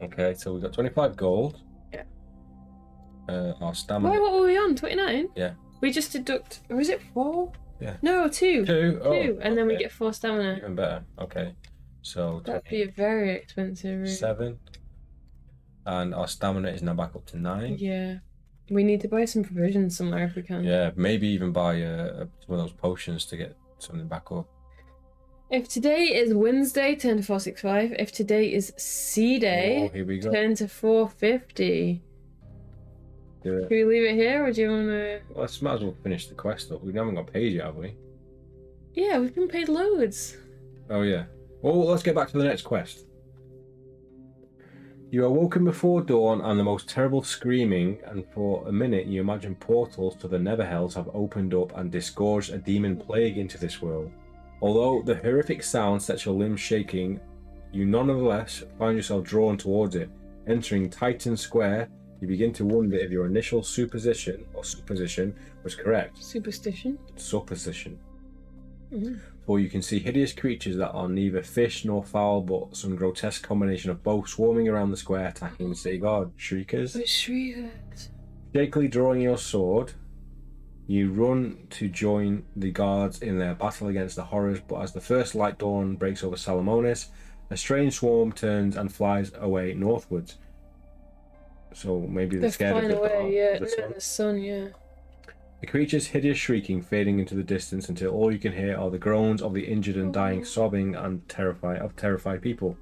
Okay, so we got 25 gold. Yeah. Our stamina. Wait, what were we on? 29? Yeah. We just deduct. Or is it 4? Yeah. No, 2. 2. Oh, 2, and then we get 4 stamina. Even better. Okay. So That'd be a very expensive room. 7. And our stamina is now back up to 9. Yeah. We need to buy some provisions somewhere if we can. Yeah, maybe even buy some of those potions to get something back up. If today is Wednesday, turn to 465. If today is C Day, here we go. turn to 450. Do it. Should we leave it here, or do you want to... Let's might as well finish the quest up. We haven't got paid yet, have we? Yeah, we've been paid loads. Oh, yeah. Well, let's get back to the next quest. You are woken before dawn and the most terrible screaming, and for a minute you imagine portals to the Neverhells have opened up and disgorged a demon plague into this world. Although the horrific sound sets your limbs shaking, you nonetheless find yourself drawn towards it. Entering Titan Square, you begin to wonder if your initial supposition was correct. Superstition? Supposition. Mm-hmm. For you can see hideous creatures that are neither fish nor fowl, but some grotesque combination of both swarming around the square, attacking the city guard. Shriekers. Shriekers. Shakily drawing your sword, you run to join the guards in their battle against the horrors, but as the first light dawn breaks over Salamonis, a strange swarm turns and flies away northwards. So maybe they're scared of the away, yeah. the The sun, yeah. The creature's hideous shrieking fading into the distance until all you can hear are the groans of the injured and dying sobbing and terrified people.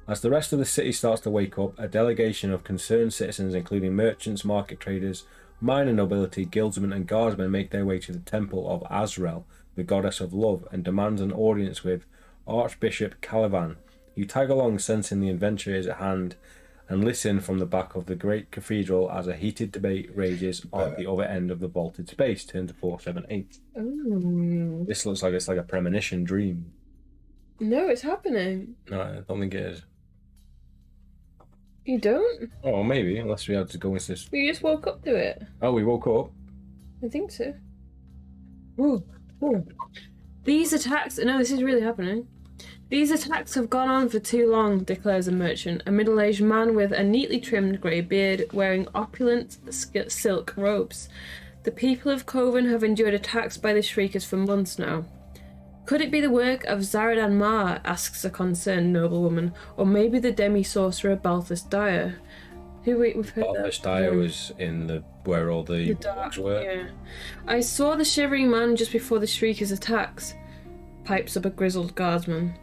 As the rest of the city starts to wake up, a delegation of concerned citizens, including merchants, market traders, minor nobility, guildsmen and guardsmen, make their way to the temple of Azrael, the goddess of love, and demands an audience with Archbishop Caliban. You tag along, sensing the adventure is at hand, and listen from the back of the great cathedral as a heated debate rages on the other end of the vaulted space. Turn to 478. Ooh. This looks like it's like a premonition dream. No, it's happening. No, I don't think it is. You don't? Oh, maybe, unless we had to go into this. You just woke up to it. Oh, we woke up. I think so. Ooh. Ooh. These attacks... No, this is really happening. These attacks have gone on for too long, declares a merchant, a middle-aged man with a neatly trimmed grey beard, wearing opulent silk robes. The people of Coven have endured attacks by the Shriekers for months now. Could it be the work of Zaradan Mar, asks a concerned noblewoman, or maybe the demi-sorcerer Balthus Dyer? We've heard Balthus Dyer was in where all the dogs were. Yeah. I saw the shivering man just before the Shriekers' attacks, pipes up a grizzled guardsman.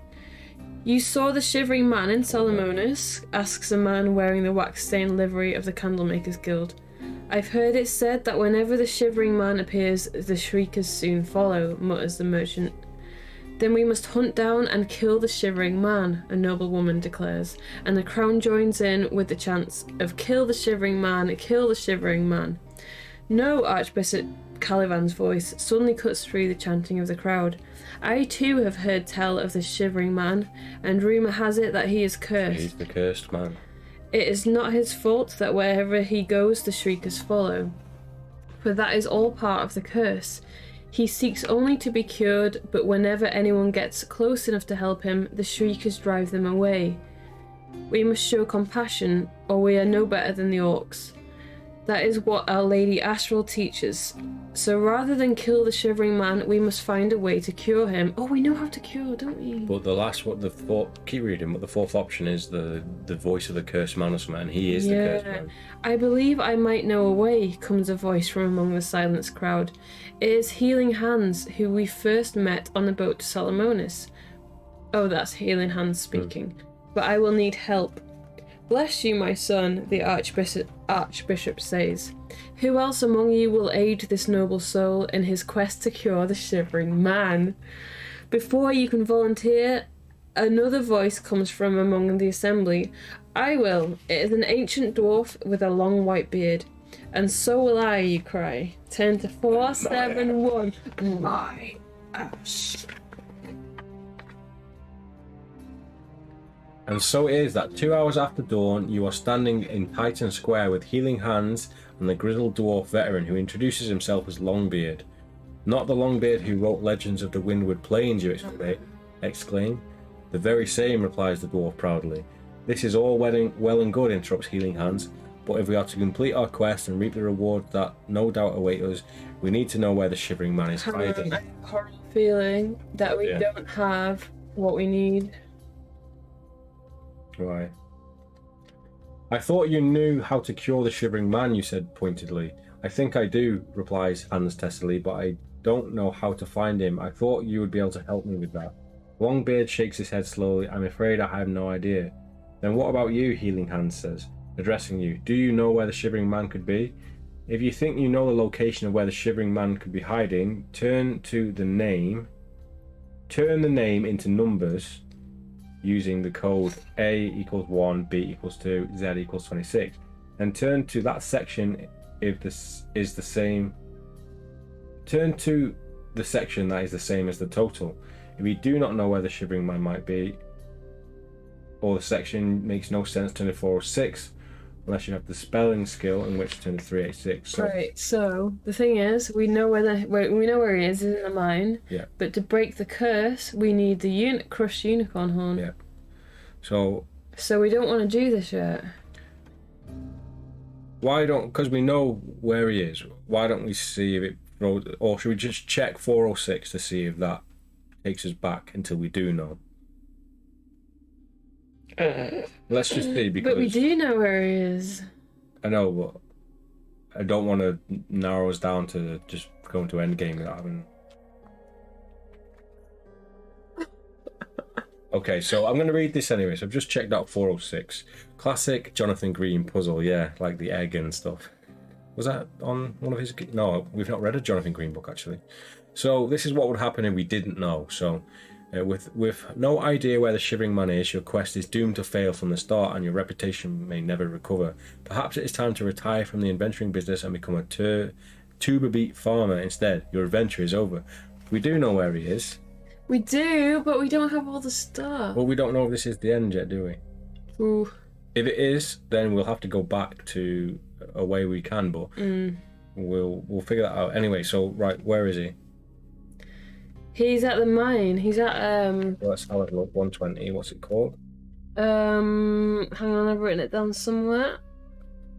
You saw the shivering man in Salamonis, asks a man wearing the wax-stained livery of the Candlemakers Guild. I've heard it said that whenever the shivering man appears, the Shriekers soon follow, mutters the merchant. Then we must hunt down and kill the shivering man, a noblewoman declares, and the crowd joins in with the chants of kill the shivering man, kill the shivering man. No, Archbishop Calivan's voice suddenly cuts through the chanting of the crowd. I too have heard tell of the shivering man, and rumour has it that he is cursed. He's the cursed man. It is not his fault that wherever he goes the shriekers follow, for that is all part of the curse. He seeks only to be cured, but whenever anyone gets close enough to help him, the shriekers drive them away. We must show compassion, or we are no better than the orcs. That is what Our Lady Astral teaches. So rather than kill the shivering man, we must find a way to cure him. Oh, we know how to cure, don't we? But keep reading, but the fourth option is the voice of the cursed man or something, and he is the cursed man. I believe I might know a way, comes a voice from among the silenced crowd. It is Healing Hands, who we first met on the boat to Salamonis. Oh, that's Healing Hands speaking. But I will need help. Bless you, my son, the Archbishop says. Who else among you will aid this noble soul in his quest to cure the shivering man? Before you can volunteer, another voice comes from among the assembly. I will. It is an ancient dwarf with a long white beard. And so will I, you cry. Turn to 471. My ass. And so it is that 2 hours after dawn, you are standing in Titan Square with Healing Hands and the grizzled dwarf veteran who introduces himself as Longbeard. Not the Longbeard who wrote Legends of the Windward Plains, you exclaim. The very same, replies the dwarf proudly. This is all well and good, interrupts Healing Hands, but if we are to complete our quest and reap the rewards that no doubt await us, we need to know where the shivering man is hiding. I have a horrible feeling that we don't have what we need. Why? I thought you knew how to cure the shivering man, you said pointedly. I think I do, replies Hans testily, but I don't know how to find him. I thought you would be able to help me with that. Longbeard shakes his head slowly. I'm afraid I have no idea. Then what about you, Healing Hands says, addressing you. Do you know where the shivering man could be? If you think you know the location of where the shivering man could be hiding, turn the name into numbers using the code A equals 1, B equals 2, Z equals 26, and turn to that section if this is the same. Turn to the section that is the same as the total. If you do not know where the shivering man might be, or the section makes no sense, turn to 406, unless you have the spelling skill, in which turn to 386. Right. So the thing is, we know where he is in the mine. Yeah. But to break the curse, we need the crushed unicorn horn. Yeah. So we don't want to do this yet. Why don't? Because we know where he is. Why don't we see if it throws? Or should we just check 406 to see if that takes us back until we do know? Let's just see, because... But we do know where he is. I know, but I don't want to narrow us down to just going to endgame without having... Okay, so I'm going to read this anyway. So I've just checked out 406. Classic Jonathan Green puzzle, yeah, like the egg and stuff. Was that on one of his... No, we've not read a Jonathan Green book, actually. So this is what would happen if we didn't know. So... with no idea where the shivering man is, your quest is doomed to fail from the start and your reputation may never recover. Perhaps it is time to retire from the adventuring business and become a tuber beet farmer instead. Your adventure is over. We do know where he is. We do, but we don't have all the stuff. Well, we don't know if this is the end yet, do we? Ooh. If it is, then we'll have to go back to a way we can, but we'll figure that out. Anyway, so, right, where is he? He's at the mine. He's at Let's have a look. 120. What's it called? Hang on, I've written it down somewhere.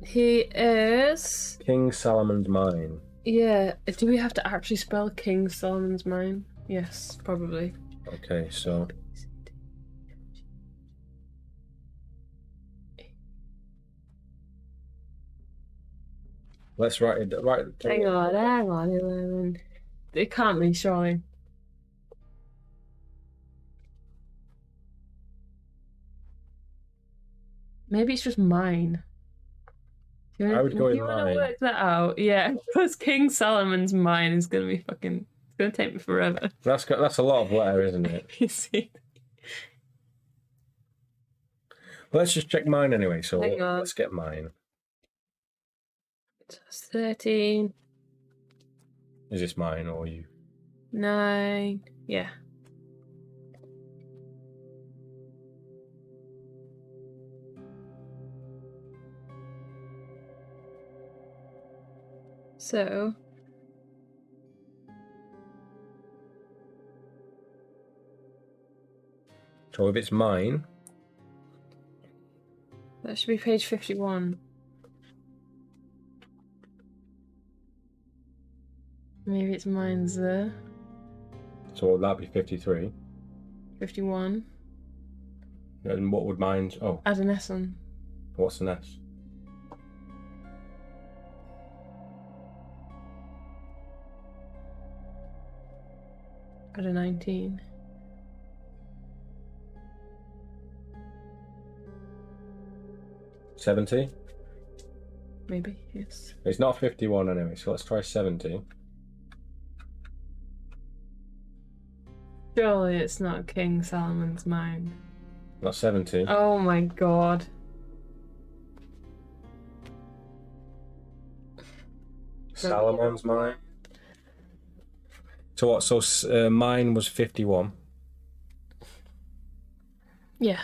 He is King Solomon's Mine. Yeah. Do we have to actually spell King Solomon's Mine? Yes, probably. Okay, so let's write it. Right. Hang on, 11. It can't be, surely. Maybe it's just mine. I would go in you want to mine. work that out? Yeah, because King Solomon's mine is gonna be fucking. It's gonna take me forever. That's a lot of letter, isn't it? You see. Let's just check mine anyway. So Hang on. let's get mine. It's 13. Is this mine or you? 9. Yeah. So if it's mine, that should be page 51. Maybe it's mine's there. so that'd be 53. 51. And what would mine? Oh, Add an S on. what's an S? Add a 19. $70? Maybe, yes. It's not 51 anyway, so let's try 70. Surely it's not King Solomon's mine. Not 70. Oh my god. Salamonis mine. So what? So mine was 51. Yeah.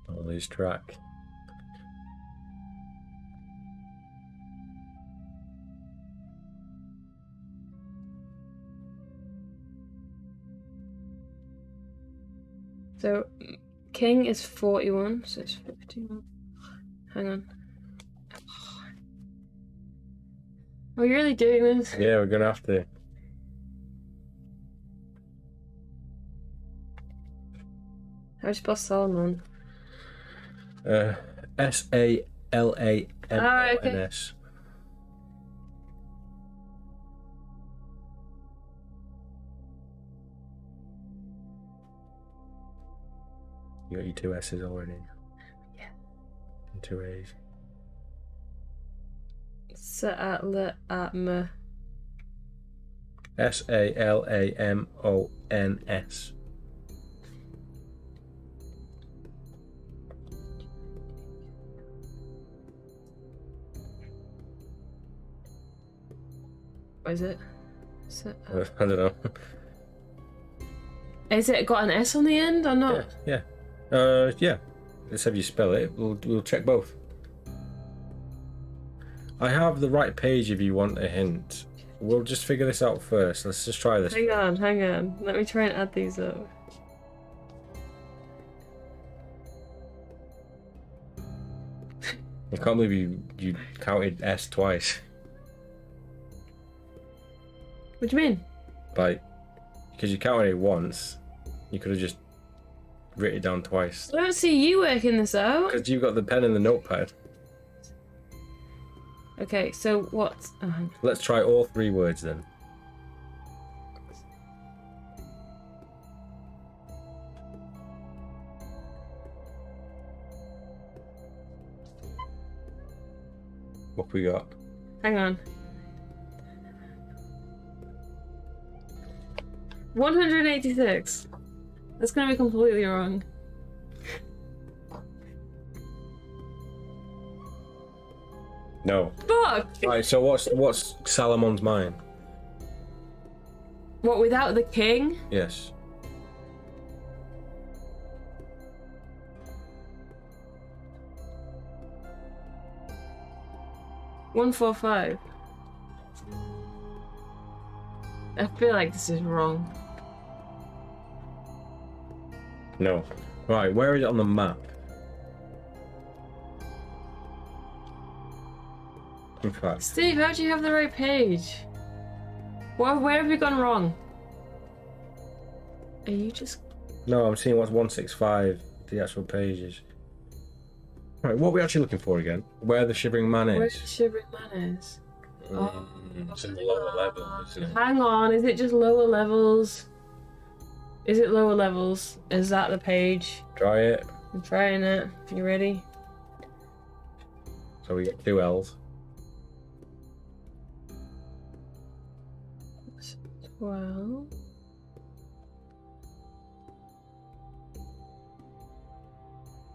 I'll lose track. So King is 41, so it's 51. Hang on. Are we really doing this? Yeah, we're gonna have to. How do you spell Solomon? Salamonis. You got your 2 S's already. Yeah. And 2 A's. Salamonis. Salamons. What is it? I don't know. Is it got an S on the end or not? Yeah. Yeah. Let's have you spell it. We'll check both. I have the right page if you want a hint. We'll just figure this out first. Let's just try this. Hang on. Let me try and add these up. I can't believe you counted S twice. What do you mean? Like, because you counted it once, you could have just written it down twice. I don't see you working this out. Because you've got the pen and the notepad. Okay, so what? Let's try all 3 words then. What we got? Hang on. 186. That's gonna be completely wrong. No. Fuck! Alright, so what's Salamon's mine? What, without the king? Yes. $145. I feel like this is wrong. No. Right, where is it on the map? In fact, Steve, how do you have the right page? Where have we gone wrong? Are you just... no, I'm seeing what's 165, the actual pages. Right, what are we actually looking for again? Where the Shivering Man is? Where the Shivering Man is? It's in the lower level, isn't it? Hang on, is it just lower levels? Is it lower levels? Is that the page? Try it. I'm trying it. You ready? So we get 2 L's. Well.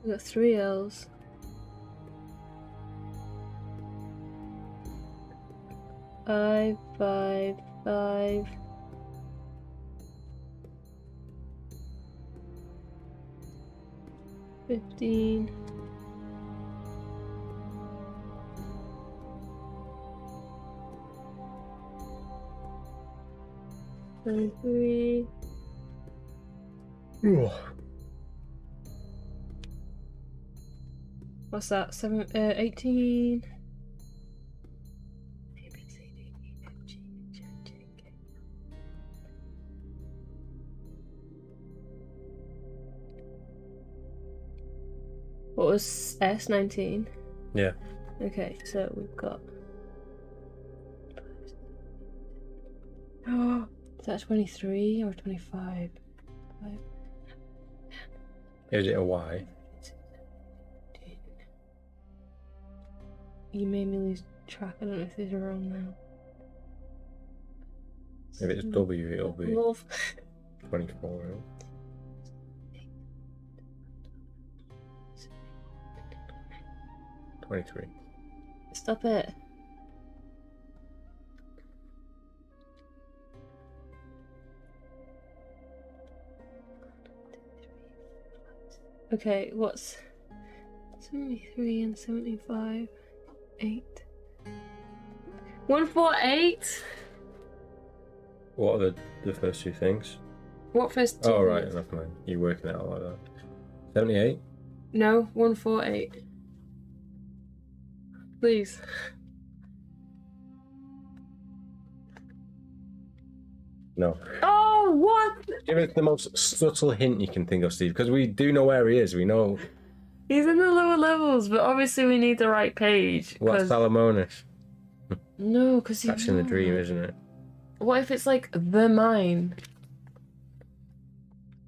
We've got 3 L's. Five, 15. 23. What's that? 18. A, B, C, D, E, F, G, H, I, J, K. What was S? 19? Yeah. Okay, so we've got. Oh, is that 23 or 25? Is it a Y? You made me lose track. I don't know if these are wrong now. If it's W, it'll be Love. 24, right? 23. Stop it. Okay, what's 73 and 75? 8. 148? What are the first 2 things? What first 2 Oh, right, things? enough mind. You're working it out like that. 78? No, 148. Please. No. Oh, what? Give us the most subtle hint you can think of, Steve, because we do know where he is. We know. He's in the lower levels, but obviously we need the right page. What's Salamonis? No, because That's in the dream, isn't it? What if it's like the mine?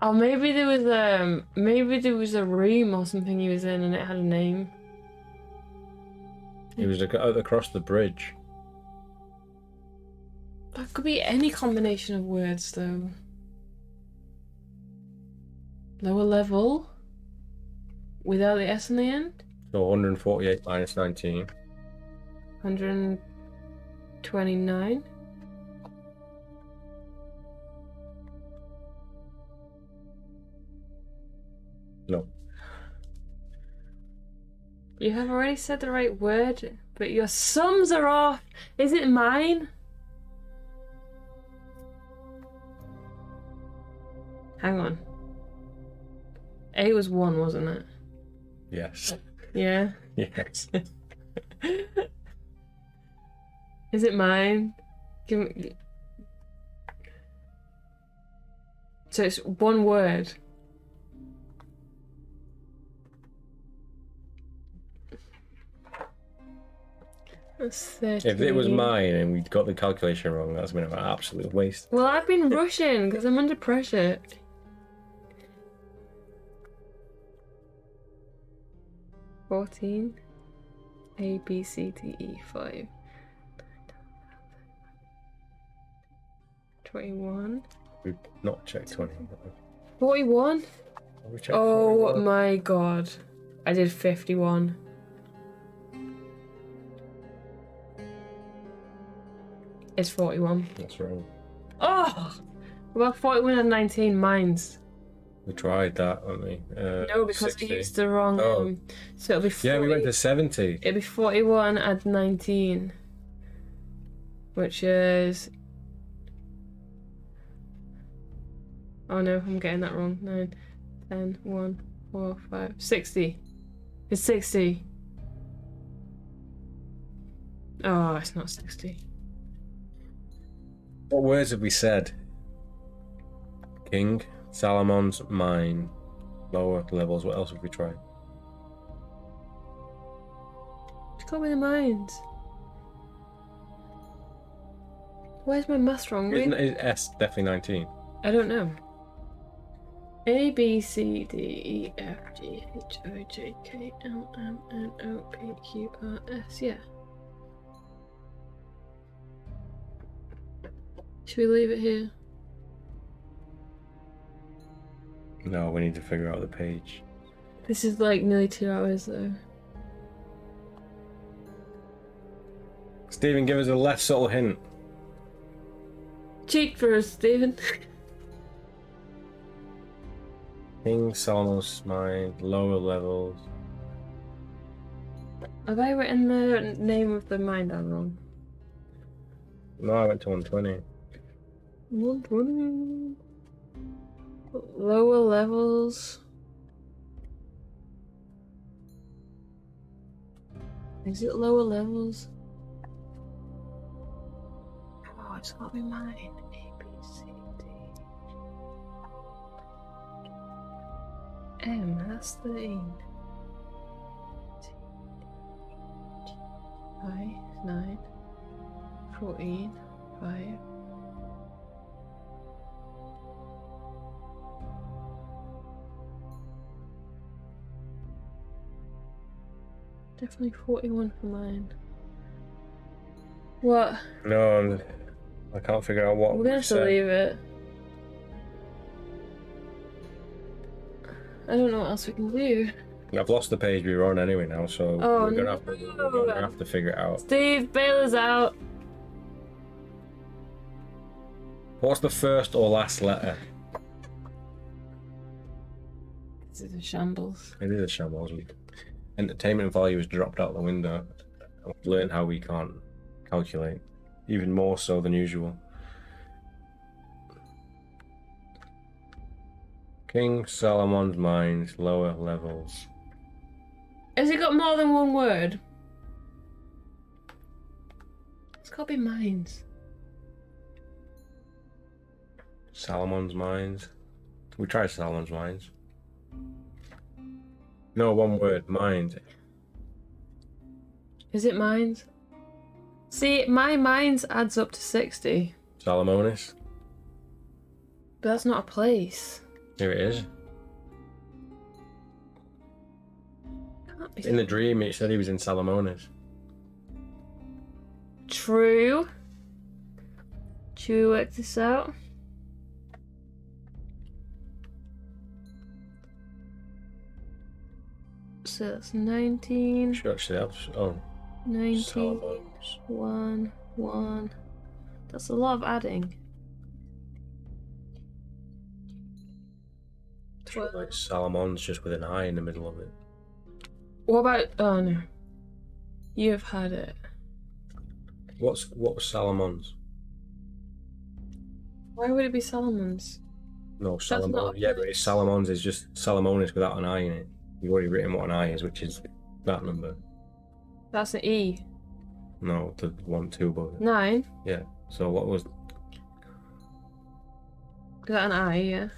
Oh, maybe there was a room or something he was in and it had a name. He was across the bridge. That could be any combination of words, though. Lower level? Without the S in the end? So 148 minus 19. 129? No. You have already said the right word, but your sums are off. Is it mine? Hang on. A was 1, wasn't it? Yes. Yeah. Yes. Is it mine? Give me... So it's 1 word. That's 13. If it was mine and we got the calculation wrong, that's been an absolute waste. Well, I've been rushing because I'm under pressure. $14. A, B, C, D, E, 5. 21. We've not checked 20. 41? We checked Oh 41. my god. I did 51. It's 41. That's wrong. Oh! Well, 41 and 19, mine's. We tried that, haven't we? No, because 60. we used the wrong. Oh. So it'll be 40. Yeah, we went to 70. It'll be 41 and 19. Which is. Oh no, I'm getting that wrong. 9, 10, 1, 4, 5, 60. It's 60. Oh, it's not 60. What words have we said? King, Salamon's, mine, lower levels. What else have we tried? It's got me the mines. Where's my maths wrong? Isn't it S definitely 19? I don't know. A, B, C, D, E, F, G, H, I, J, K, L, M, N, O, P, Q, R, S, yeah. Should we leave it here? No, we need to figure out the page. This is like nearly 2 hours though. Stephen, give us a less subtle hint. Cheat for us, Stephen. King Salamonis mine, lower levels. Have I written the name of the mine down wrong? No, I went to 120. 120. Lower levels. Is it lower levels? Oh, it's gotta be mine. A, B, C, D. M, that's 13. 5, 9, 14, 5. Definitely 41 for mine. What? No, I can't figure out what We're gonna have to leave it. I don't know what else we can do. I've lost the page we were on anyway now, so Oh, we're no. gonna have to figure it out. Steve, bail us out. What's the first or last letter? This is a shambles. It is a shambles. Entertainment value has dropped out the window. I've learned how we can't calculate, even more so than usual. King Solomon's mines, lower levels. Has it got more than one word? It's gotta be mines. Solomon's mines. We tried Solomon's mines. No, one word, mines. Is it mines? See, my mines adds up to 60. Salamonis. But that's not a place. Here it is. Can't be. In the dream, it said he was in Salamonis. True. Should we work this out? So that's 19. Should actually have. Oh, 19. Salamonis. 1, 1. That's a lot of adding. Like Salamon's just with an I in the middle of it. What about? Oh no. You've had it. What was Salamon's? Why would it be Solomon's? No, not Salomon. a Yeah, but place. it's Salamon's is just Salamonis without an I in it. You've already written what an I is, which is that number. That's an E. No, the 1, 2 above it. 9. Yeah. So what was? Is that an I? Yeah.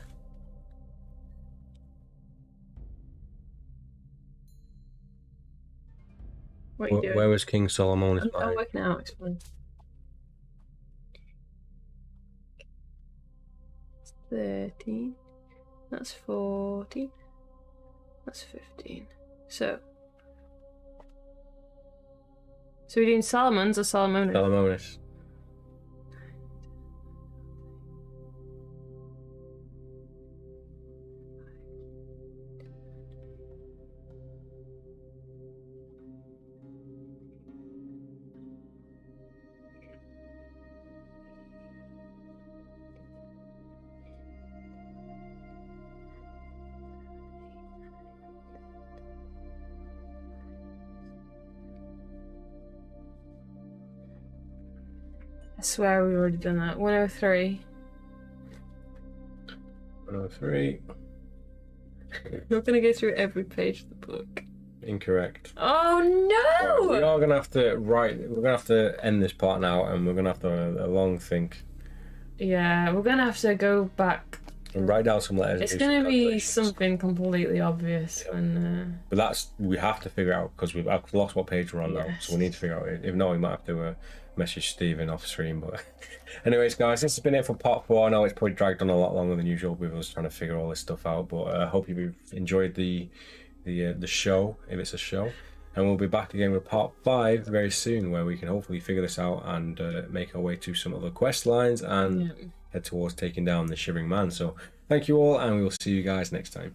What are you doing? Where was King Solomon's I'm mine? working it out. Explain. 13. That's 14. That's 15. So we're doing Solomon's or Salamonis? Salamonis. I swear we've already done that. 103. 103. We're gonna go through every page of the book. Incorrect. Oh no! We are gonna have to write. We're gonna have to end this part now, and we're gonna have to have a long think Yeah, we're gonna have to go back. and write down some letters. It's and do gonna some be calculations. something completely obvious when. But that's we have to figure out because I've lost what page we're on now, so we need to figure out it. If not, we might have to message Stephen off stream. But anyways, guys, this has been it for part 4. I know it's probably dragged on a lot longer than usual with us trying to figure all this stuff out. But I hope you've enjoyed the show, if it's a show. and we'll be back again with part 5 very soon, where we can hopefully figure this out and make our way to some other quest lines and head towards taking down the Shivering Man. So thank you all, and we will see you guys next time.